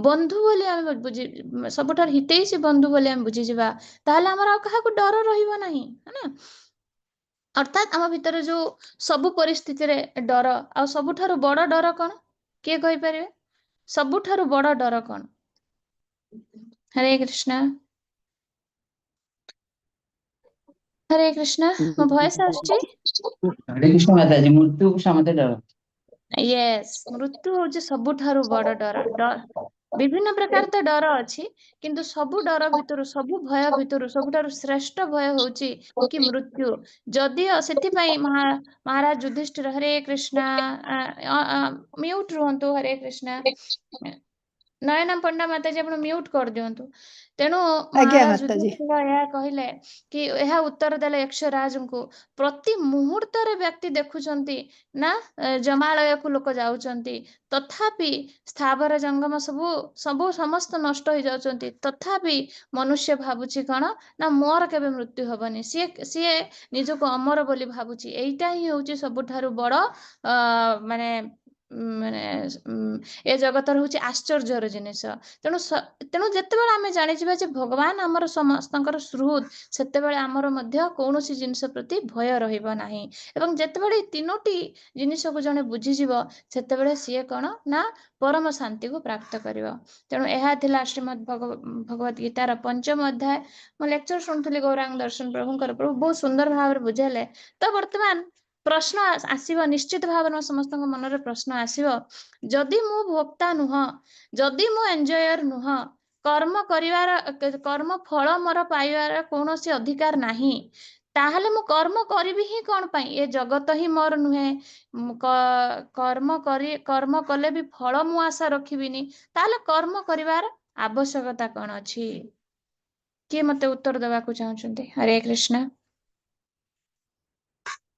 ବନ୍ଧୁ ବୋଲି ଆମେ ସବୁଠାରୁ ହିତୈଷୀ ବନ୍ଧୁ ବୋଲି ଆମେ ବୁଝିଯିବା ତାହେଲେ ଆମର ଆଉ କାହାକୁ ଡର ରହିବ ନାହିଁ है ना। ଅର୍ଥାତ୍ ଆମ ଭିତରେ ଯୋଉ ସବୁ ପରିସ୍ଥିତିରେ ଡର, ଆଉ ସବୁଠାରୁ ବଡ ଡର କଣ କିଏ କହିପାରିବେ? ସବୁଠାରୁ ବଡ ଡର କଣ? ହରେ କୃଷ୍ଣ ହରେ କୃଷ୍ଣ। ମୋ ଭଏସ ଆସୁଛି? ହରେ କୃଷ୍ଣ ମାତାଜୀ, ମୃତ୍ୟୁକୁ ସମସ୍ତେ ଡର। ୟେସ୍, ମୃତ୍ୟୁ ହଉଛି ସବୁଠାରୁ ବଡ ଡର। ବିଭିନ୍ନ ପ୍ରକାର ତ ଡର ଅଛି କିନ୍ତୁ ସବୁ ଡର ଭିତରୁ ସବୁ ଭୟ ଭିତରୁ ସବୁଠାରୁ ଶ୍ରେଷ୍ଠ ଭୟ ହଉଛି କି ମୃତ୍ୟୁ। ଯଦିଓ ସେଥିପାଇଁ ମହାରାଜ ଯୁଧିଷ୍ଠିର ହରେ କୃଷ୍ଣ ମ୍ୟୁଟ ରୁହନ୍ତୁ ହରେ କୃଷ୍ଣ। ନୟନା ପଣ୍ଡା ମାତାଜୀ ଆପଣ ମ୍ୟୁଟ କରିଦିଅନ୍ତୁ। ତେଣୁ ଆଜ୍ଞା ମହାରାଜ ମାତାଜୀ। ଯୁଧିଷ୍ଠିର ଏହା କହିଲେ କି ଏହା ଉତ୍ତର ଦେଲେ ଯକ୍ଷରାଜଙ୍କୁ ପ୍ରତି ମୁହୂର୍ତ୍ତରେ ବ୍ୟକ୍ତି ଦେଖୁଛନ୍ତି ନା ଜମାଳୟକୁ ଲୋକ ଯାଉଛନ୍ତି, ତଥାପି ସ୍ଥାବର ଜଙ୍ଗମ ସବୁ ସବୁ ସମସ୍ତ ନଷ୍ଟ ହେଇଯାଉଛନ୍ତି, ତଥାପି ମନୁଷ୍ୟ ଭାବୁଛି କଣ ନା ମୋର କେବେ ମୃତ୍ୟୁ ହବନି, ସିଏ ନିଜକୁ ଅମର ବୋଲି ଭାବୁଛି। ଏଇଟା ହିଁ ହଉଛି ସବୁଠାରୁ ବଡ ମାନେ ମାନେ ଏ ଜଗତର ହଉଛି ଆଶ୍ଚର୍ଯ୍ୟର ଜିନିଷ। ତେଣୁ ଯେତେବେଳେ ଆମେ ଜାଣିଯିବା ଯେ ଭଗବାନ ଆମର ସମସ୍ତଙ୍କର ସୁହୃଦ, ସେତେବେଳେ ଆମର ମଧ୍ୟ କୌଣସି ଜିନିଷ ପ୍ରତି ଭୟ ରହିବ ନାହିଁ। ଏବଂ ଯେତେବେଳେ ଏଇ ତିନୋଟି ଜିନିଷକୁ ଜଣେ ବୁଝିଯିବ, ସେତେବେଳେ ସିଏ କଣ ନା ପରମ ଶାନ୍ତିକୁ ପ୍ରାପ୍ତ କରିବ। ତେଣୁ ଏହା ଥିଲା ଶ୍ରୀମଦ୍ ଭଗବତ ଗୀତାର 5ମ ଅଧ୍ୟାୟ। ମୁଁ ଲେକ୍ଚର ଶୁଣୁଥିଲି ଗୌରାଙ୍ଗ ଦର୍ଶନ ପ୍ରଭୁଙ୍କର, ପ୍ରଭୁ ବହୁତ ସୁନ୍ଦର ଭାବରେ ବୁଝେଇଲେ। ତ ବର୍ତ୍ତମାନ ପ୍ରଶ୍ନ ଆସିବ, ନିଶ୍ଚିତ ଭାବରେ ମୋ ସମସ୍ତଙ୍କ ମନରେ ପ୍ରଶ୍ନ ଆସିବ, ଯଦି ମୁଁ ଭୋକ୍ତା ନୁହଁ, ଯଦି ମୁଁ ଏଞ୍ଜୟର ନୁହଁ, କର୍ମ ଫଳ ମୋର ପାଇବାର କୌଣସି ଅଧିକାର ନାହିଁ, ତାହେଲେ ମୁଁ କର୍ମ କରିବି ହିଁ କଣ ପାଇଁ? ଏ ଜଗତ ହିଁ ମୋର ନୁହେଁ, କର୍ମ କଲେ ବି ଫଳ ମୁଁ ଆଶା ରଖିବିନି, ତାହେଲେ କର୍ମ କରିବାର ଆବଶ୍ୟକତା କଣ ଅଛି? କିଏ ମତେ ଉତ୍ତର ଦେବାକୁ ଚାହୁଁଛନ୍ତି? ହରେ କୃଷ୍ଣ।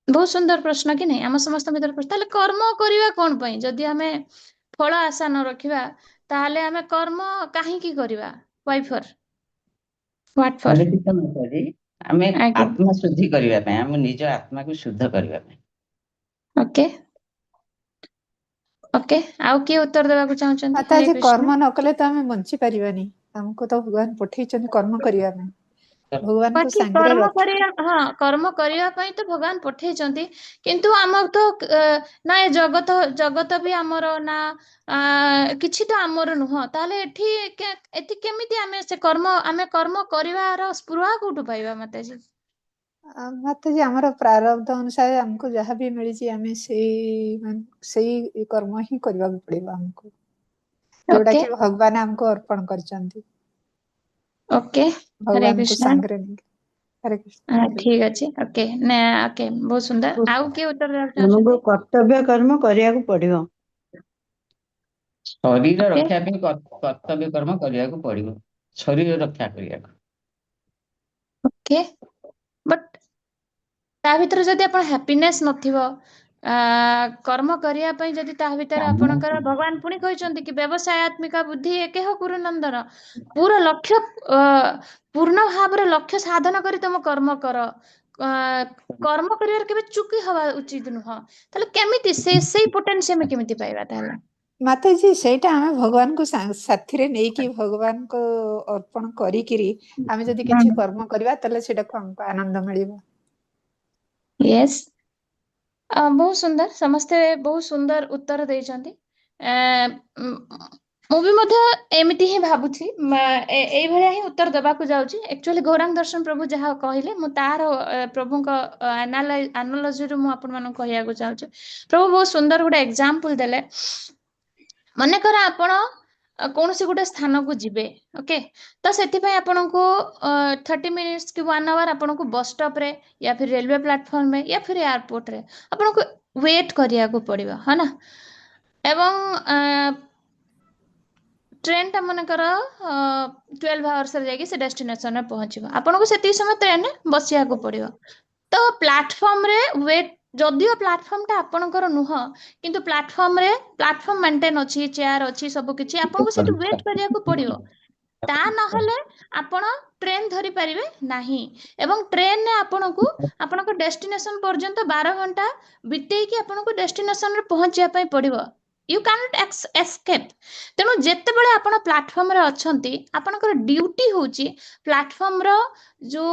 ବହୁତ ସୁନ୍ଦର ପ୍ରଶ୍ନ କି ନାହିଁ? ଆମ ସମସ୍ତଙ୍କ ଭିତରେ ପ୍ରଶ୍ନ। ତାହେଲେ କର୍ମ କରିବା କଣ ପାଇଁ? ଯଦି ଆମେ ଫଳ ଆଶା ନ ରଖିବା, ତାହେଲେ ଆମେ କର୍ମ କାହିଁକି କରିବା? Why for? What for? Hare Krishna ମାତାଜୀ, ଆମେ ଆଜ୍ଞା। ଆତ୍ମା ଶୁଦ୍ଧି କରିବା ପାଇଁ, ଆମ ନିଜ ଆତ୍ମାକୁ ଶୁଦ୍ଧ କରିବା ପାଇଁ। ଓକେ ଓକେ, ଆଉ କିଏ ଉତ୍ତର ଦେବାକୁ ଚାହୁଁଛନ୍ତି? ହରେ ମାତାଜୀ, କୃଷ୍ଣ। କର୍ମ ନ କଲେ ତ ଆମେ ବଞ୍ଚି ପାରିବାନି। ଆମକୁ ତ ଭଗବାନ ପଠେଇଛନ୍ତି କର୍ମ କରିବା ପାଇଁ, ଭଗବାନଙ୍କୁ ଠିକ, ସାଙ୍ଗରେ ରଖି। କର୍ମ କରିବା ପାଇଁ ତ ଭଗବାନ ପଠେଇଛନ୍ତି, କିନ୍ତୁ ଆମର ତ ନା ଏ ଜଗତ ବି ଆମର ନା, କିଛି ତ ଆମର ନୁହଁ। ତାହେଲେ ଏଠି କେମିତି ଆମେ କର୍ମ କରିବାର ସ୍ପୃହା କୋଉଠୁ ପାଇବା ମାତାଜୀ? ମାତାଜୀ, ଆମର ପ୍ରାରବ୍ଧ ଅନୁସାରେ ଆମକୁ ଯାହା ବି ମିଳିଛି, ଆମେ ସେଇ କର୍ମ ହିଁ କରିବାକୁ ପଡିବ ଆମକୁ, ଯୋଉଟା ଓକେ କି ଭଗବାନ ଆମକୁ ଅର୍ପଣ କରିଛନ୍ତି, ଓକେ, ହରେ ଭଗବାନଙ୍କୁ କୃଷ୍ଣ। ସାଙ୍ଗରେ ନେଇକି। ହରେ କୃଷ୍ଣ ମାତାଜୀ। ଠିକ ଅଛି, ଓକେ ନା, ଓକେ, ବହୁତ ସୁନ୍ଦର। ଆଉ କିଏ ଉତ୍ତର ଦେବାକୁ ଆମକୁ ଚାହୁଁଛନ୍ତି? କର୍ତ୍ତବ୍ୟ କର୍ମ କରିବାକୁ ପଡିବ। ଶରୀର ଓକେ ରକ୍ଷା ପାଇଁ କର୍ତ୍ତବ୍ୟ କର୍ମ କରିବାକୁ ପଡିବ, ଶରୀର ରକ୍ଷା କରିବାକୁ। ଓକେ, ବଟ୍ ତା ଭିତରେ ଯଦି ଆପଣ ହ୍ୟାପିନେସ୍ ନଥିବ, କର୍ମ କରିବା ପାଇଁ ଯଦି ତା ଭିତରେ କାମ ଆପଣଙ୍କର, ଭଗବାନ ପୁଣି କହିଛନ୍ତି କି ବ୍ୟବସାୟାତ୍ମିକା ବୁଦ୍ଧି ଏକେହ କୁରୁ ନନ୍ଦନ, ପୁରା ଲକ୍ଷ୍ୟ ପୂର୍ଣ୍ଣ ଭାବରେ ଲକ୍ଷ୍ୟ ସାଧନ କରି ତମ କର୍ମ କର। କର୍ମ କରିବାରେ କେବେ ଚୁକି ହବା ଉଚିତ ନୁହଁ। ତାହେଲେ କେମିତି ସେଇ ପୋଟେନ୍ସିଆଲ ଆମେ କେମିତି ପାଇବା ତାହେଲେ? ମାତାଜୀ, ସେଇଟା ଆମେ ଭଗବାନଙ୍କୁ ସାଥିରେ ନେଇକି, ଭଗବାନଙ୍କୁ ଅର୍ପଣ କରିକିରି ଆମେ ଯଦି କିଛି କର୍ମ କରିବା, ତାହେଲେ ସେଟାକୁ ଆମକୁ ଆନନ୍ଦ ମିଳିବ। ୟେସ୍, ବହୁତ ସୁନ୍ଦର, ସମସ୍ତେ ବହୁତ ସୁନ୍ଦର ଉତ୍ତର ଦେଇଛନ୍ତି। ମୁଁ ବି ମଧ୍ୟ ଏମିତି ହିଁ ଭାବୁଛି, ଏଇଭଳିଆ ହିଁ ଉତ୍ତର ଦେବାକୁ ଯାଉଛି। ଆକ୍ଚୁଆଲି ଗୌରାଙ୍ଗ ଦର୍ଶନ ପ୍ରଭୁ ଯାହା କହିଲେ, ମୁଁ ତାର ପ୍ରଭୁଙ୍କ ଆନାଲୋଜିରୁ ମୁଁ ଆପଣମାନଙ୍କୁ କହିବାକୁ ଚାହୁଁଛି। ପ୍ରଭୁ ବହୁତ ସୁନ୍ଦର ଗୋଟେ ଏକ୍ସାମ୍ପଲ ଦେଲେ। ମନେକର ଆପଣ କୌଣସି ଗୋଟେ ସ୍ଥାନକୁ ଯିବେ, ଓକେ, ତ ସେଥିପାଇଁ ଆପଣଙ୍କୁ 30 ମିନିଟ୍ସ କି 1 ଆୱାର ଆପଣଙ୍କୁ ବସ୍ ଷ୍ଟପ୍ରେ, या फिर रेलवे प्लेटफॉर्म में, या फिर एयरपोर्ट रे आपको वेट करिया पड़िबो, है ना। एवं ट्रेन टा मनकर 12 आवर्स रे जाके से डेस्टिनेशन रे पहुंचबो, आपनको सेती समय ट्रेन रे बसिया को पड़िबो। तो प्लेटफॉर्म रे वेट, जदियो प्लेटफॉर्म टा आपनकर नुह, किंतु प्लेटफॉर्म मेंटेन अछि, चेयर अछि, सब किछि आपनको सेती वेट करिया को पड़िबो। ता नहले आपण ट्रेन धरी पारिबे नाही। एवं ट्रेन ने आपनको आपनको डेस्टिनेशन पर्यंत 12 घंटा बितेई कि आपनको डेस्टिनेशन रे पहुंचिया पई पड़िबो। You can not escape. तेणु जेते बेले आपण प्लेटफॉर्म रे अछंती, आपनकर ड्यूटी होची प्लेटफॉर्म रो जो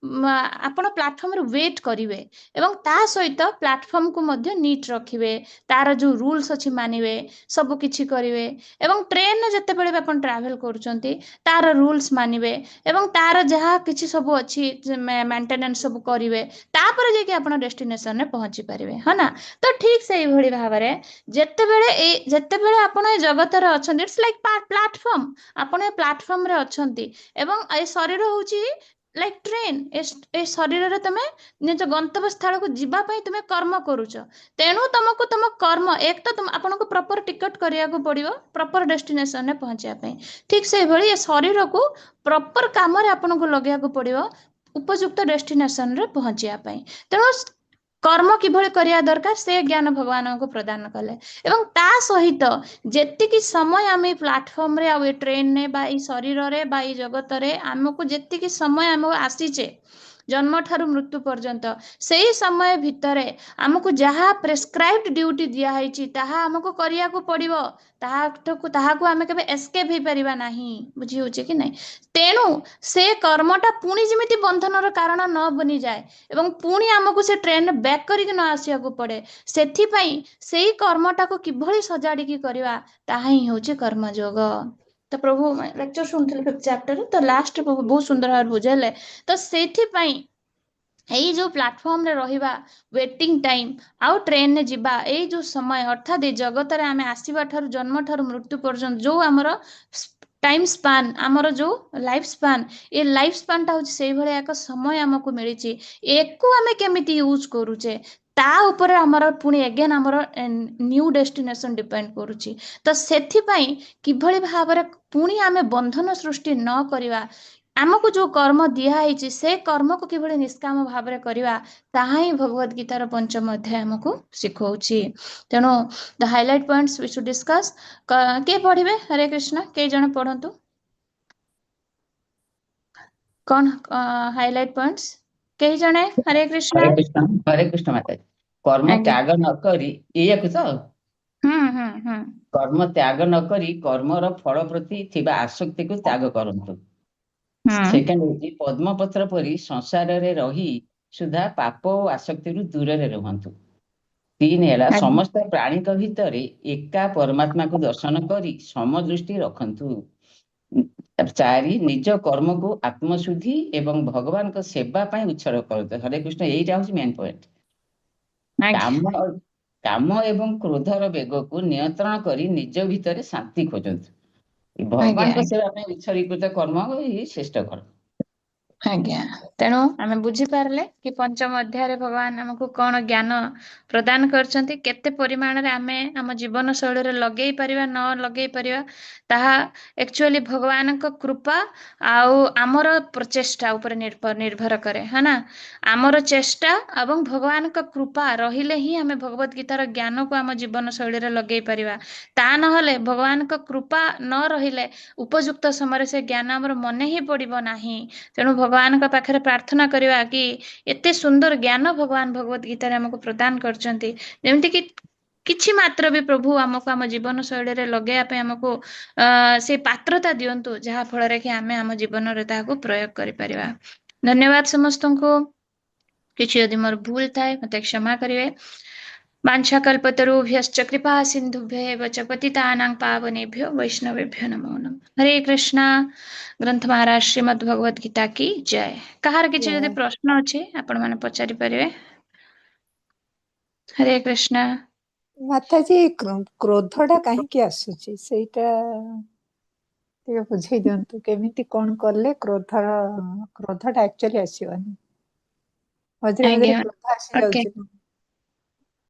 आपण प्लेटफॉर्म रे वेट करिवे, एवं ता सहित प्लेटफॉर्म को मध्य नीट रखिवे, तार जो रूल्स अछि मानिवे, सब किछि करिवे। एवं ट्रेन ने जेते बेले आपण ट्रैवल करूचंती, तार रूल्स मानिवे, एवं तार जहाँ किछि सब अछि मेंटेनेंस सब करिवे, तापर जे कि आपण डेस्टिनेशन रे पहुंची पारिवे, है ना। तो ठीक सेही भली भाबरे जेते बेले आपण ए जगत रे अछंती, इट्स लाइक प्लेटफॉर्म, आपण ए प्लेटफॉर्म रे अछंती, एवं ए शरीर होची लाइक ट्रेन। ए शरीर रे तमे निज गंतव्य स्थल को जीवा पई तमे कर्म करूच। तेणु तुमको तुम कर्म, एक तो तुम आपनको प्रॉपर टिकट करिया को पड़िबो प्रॉपर डेस्टिनेशन रे पहुंचिया पई। ठीक से भली ए शरीर को प्रॉपर काम रे आपनको लगिया को पड़िबो उपयुक्त डेस्टिनेशन रे पहुंचिया पई। तेणु कर्म किभଳି करिया दरकार से ज्ञान भगवान को प्रदान कले। एवं ता सहित जेतिकी समय आमे प्लेटफॉर्म रे आ ट्रेन ने बा ई शरीर रे बा ई जगत रे हमको जेतिकी समय हमको आसीचे, ଜନ୍ମ ଠାରୁ ମୃତ୍ୟୁ ପର୍ଯ୍ୟନ୍ତ ସେଇ ସମୟ ଭିତରେ ଆମକୁ ଯାହା ପ୍ରେସ୍କ୍ରାଇବ୍ଡ ଡ୍ୟୁଟି ଦିଆହେଇଛି ତାହା ଆମକୁ କରିବାକୁ ପଡ଼ିବ। ତାହାକୁ ଆମେ କେବେ ଏସ୍କେପ୍ ହେଇପାରିବା ନାହିଁ। ବୁଝି ହଉଛି କି ନାହିଁ? ତେଣୁ ସେ କର୍ମଟା ପୁଣି ଯେମିତି ବନ୍ଧନର କାରଣ ନ ବନିଯାଏ ଏବଂ ପୁଣି ଆମକୁ ସେ ଟ୍ରେନରେ ବ୍ୟାକ୍ କରିକି ନ ଆସିବାକୁ ପଡ଼େ, ସେଥିପାଇଁ ସେଇ କର୍ମଟାକୁ କିଭଳି ସଜାଡ଼ିକି କରିବା ତାହା ହିଁ ହେଉଛି କର୍ମଯୋଗ। ତ ପ୍ରଭୁ ଲେକ୍ଚର ଶୁଣୁଥିଲେ 5th ଚାପ୍ଟର, ତ ଲାଷ୍ଟ ପ୍ରଭୁ ବହୁତ ସୁନ୍ଦର ଭାବରେ ବୁଝେଇଲେ। ତ ସେଇଥିପାଇଁ ଏଇ ଯୋଉ ପ୍ଲାଟଫର୍ମରେ ରହିବା, ୱେଟିଂ ଟାଇମ୍ ଆଉ ଟ୍ରେନରେ ଯିବା, ଏଇ ଯୋଉ ସମୟ ଅର୍ଥାତ୍ ଏଇ ଜଗତରେ ଆମେ ଆସିବା ଠାରୁ ଜନ୍ମ ଠାରୁ ମୃତ୍ୟୁ ପର୍ଯ୍ୟନ୍ତ ଯୋଉ ଆମର ଟାଇମ୍ ସ୍ପାନ୍, ଆମର ଯୋଉ ଲାଇଫ୍ ସ୍ପାନ୍, ଏ ଲାଇଫ୍ ସ୍ପାନ୍ଟା ହେଉଛି ସେଇଭଳିଆ ଏକ ସମୟ ଆମକୁ ମିଳିଛି। ଏକୁ ଆମେ କେମିତି ୟୁଜ୍ କରୁଛେ ତା ଉପରେ ଆମର ପୁଣି ଏଗେନ୍ ଆମର ନ୍ୟୁ ଡେଷ୍ଟିନେସନ୍ ଡିପେଣ୍ଡ କରୁଛି। ତ ସେଥିପାଇଁ କିଭଳି ଭାବରେ ପୁଣି ଆମେ ବନ୍ଧନ ସୃଷ୍ଟି ନ କରିବା, ଆମକୁ ଯୋଉ କର୍ମ ଦିଆହେଇଛି ସେ କର୍ମକୁ କିଭଳି ନିଷ୍କାମ ଭାବରେ କରିବା, ତାହା ହିଁ ଭଗବତ ଗୀତାର 5ମ ଅଧ୍ୟାୟ ଆମକୁ ଶିଖଉଛି। ତେଣୁ the highlight points we should discuss. କିଏ ପଢିବେ? ହରେ କୃଷ୍ଣ, କେଇ ଜଣ ପଢନ୍ତୁ। କଣ ହାଇଲାଇଟ୍ ପଏଣ୍ଟସ୍? କେହି ଜଣେ? ହରେ କୃଷ୍ଣ। ହରେ କୃଷ୍ଣ ମାତାଜୀ। କର୍ମ ଆଜ୍ଞା। ତ୍ୟାଗ ନ କରି, ଏଇଆକୁ ତ ହୁଁ। କର୍ମ ତ୍ୟାଗ ନ କରି କର୍ମର ଫଳ ପ୍ରତି ଥିବା ଆସକ୍ତିକୁ ତ୍ୟାଗ କରନ୍ତୁ। ସେକେଣ୍ଡ ହଉଛି ପଦ୍ମପତ୍ର ପରି ସଂସାରରେ ରହି ସୁଦ୍ଧା ପାପ ଓ ଆସକ୍ତିରୁ ଦୂରରେ ରୁହନ୍ତୁ। 3 ହେଲା ଆଜ୍ଞା। ସମସ୍ତ ପ୍ରାଣୀଙ୍କ ଭିତରେ ଏକା ପରମାତ୍ମାକୁ ଦର୍ଶନ କରି ସମଦୃଷ୍ଟି ରଖନ୍ତୁ। 4 ନିଜ କର୍ମକୁ ଆତ୍ମଶୁଦ୍ଧି ଏବଂ ଭଗବାନଙ୍କ ସେବା ପାଇଁ ଉତ୍ସର୍ଗ କରନ୍ତୁ। ହରେ କୃଷ୍ଣ, ଏଇଟା ହଉଛି ମେନ୍ ପଏଣ୍ଟ। ଆଜ୍ଞା। କାମ ଏବଂ କ୍ରୋଧର ବେଗକୁ ନିୟନ୍ତ୍ରଣ କରି ନିଜ ଭିତରେ ଶାନ୍ତି ଖୋଜନ୍ତୁ। ଆଜ୍ଞା। ଭଗବାନଙ୍କ ସେବା ପାଇଁ ଉତ୍ସର୍ଗୀକୃତ କର୍ମ ହିଁ ଶ୍ରେଷ୍ଠ କର୍ମ। ଆଜ୍ଞା। ତେଣୁ ଆମେ ବୁଝିପାରିଲେ କି 5ମ ଅଧ୍ୟାୟରେ ଭଗବାନ ଆମକୁ କଣ ଜ୍ଞାନ ପ୍ରଦାନ କରିଛନ୍ତି, କେତେ ପରିମାଣରେ ଆମେ ଆମ ଜୀବନ ଶୈଳୀରେ ଲଗେଇ ପାରିବା ନ ଲଗେଇ ପାରିବା ତାହା ଆକ୍ଚୁଆଲି ଭଗବାନଙ୍କ କୃପା ଆଉ ଆମର ପ୍ରଚେଷ୍ଟା ଉପରେ ନିର୍ଭର କରେ, ହଁ ନା? ଆମର ଚେଷ୍ଟା ଏବଂ ଭଗବାନଙ୍କ କୃପା ରହିଲେ ହିଁ ଆମେ ଭଗବତ ଗୀତାର ଜ୍ଞାନକୁ ଆମ ଜୀବନ ଶୈଳୀରେ ଲଗେଇ ପାରିବା। ତା ନହେଲେ ଭଗବାନଙ୍କ କୃପା ନ ରହିଲେ ଉପଯୁକ୍ତ ସମୟରେ ସେ ଜ୍ଞାନ ଆମର ମନେ ହିଁ ପଡ଼ିବ ନାହିଁ। ତେଣୁ ଭଗବାନଙ୍କ ପାଖରେ ପ୍ରାର୍ଥନା କରିବା କି ଏତେ ସୁନ୍ଦର ଜ୍ଞାନ ଭଗବାନ ଭଗବତ ଗୀତାରେ ଆମକୁ ପ୍ରଦାନ କରିଛନ୍ତି, ଯେମିତିକି କିଛି ମାତ୍ର ବି ପ୍ରଭୁ ଆମକୁ ଆମ ଜୀବନ ଶୈଳୀରେ ଲଗେଇବା ପାଇଁ ଆମକୁ ସେ ପାତ୍ରତା ଦିଅନ୍ତୁ, ଯାହା ଫଳରେ କି ଆମେ ଆମ ଜୀବନରେ ତାହାକୁ ପ୍ରୟୋଗ କରିପାରିବା। ଧନ୍ୟବାଦ ସମସ୍ତଙ୍କୁ। କିଛି ଯଦି ମୋର ଭୁଲ ଥାଏ ମତେ କ୍ଷମା କରିବେ। वाञ्छाकल्पतरुभ्यश्च कृपा सिन्धुभ्यः एव च पतितानां पावनेभ्यो वैष्णवेभ्यो नमो नमः। हरे कृष्णा। ग्रंथ महाराज श्रीमद् भगवत गीता की जय। कहार किछि जदि प्रश्न अछि आपण माने पचारि परिवे। हरे कृष्णा। ମାତାଜୀ, କ୍ରୋଧଟା କାହିଁକି ଆସୁଛି ସେଇଟା ଟିକେ ବୁଝେଇ ଦିଅନ୍ତୁ। କେମିତି କଣ କଲେ କ୍ରୋଧଟା ଆକ୍ଚୁଆଲି ଆସିବନି? ମଝିରେ ମଝିରେ ଆଜ୍ଞା। କ୍ରୋଧ ଓକେ। ଆସିଯାଉଛି।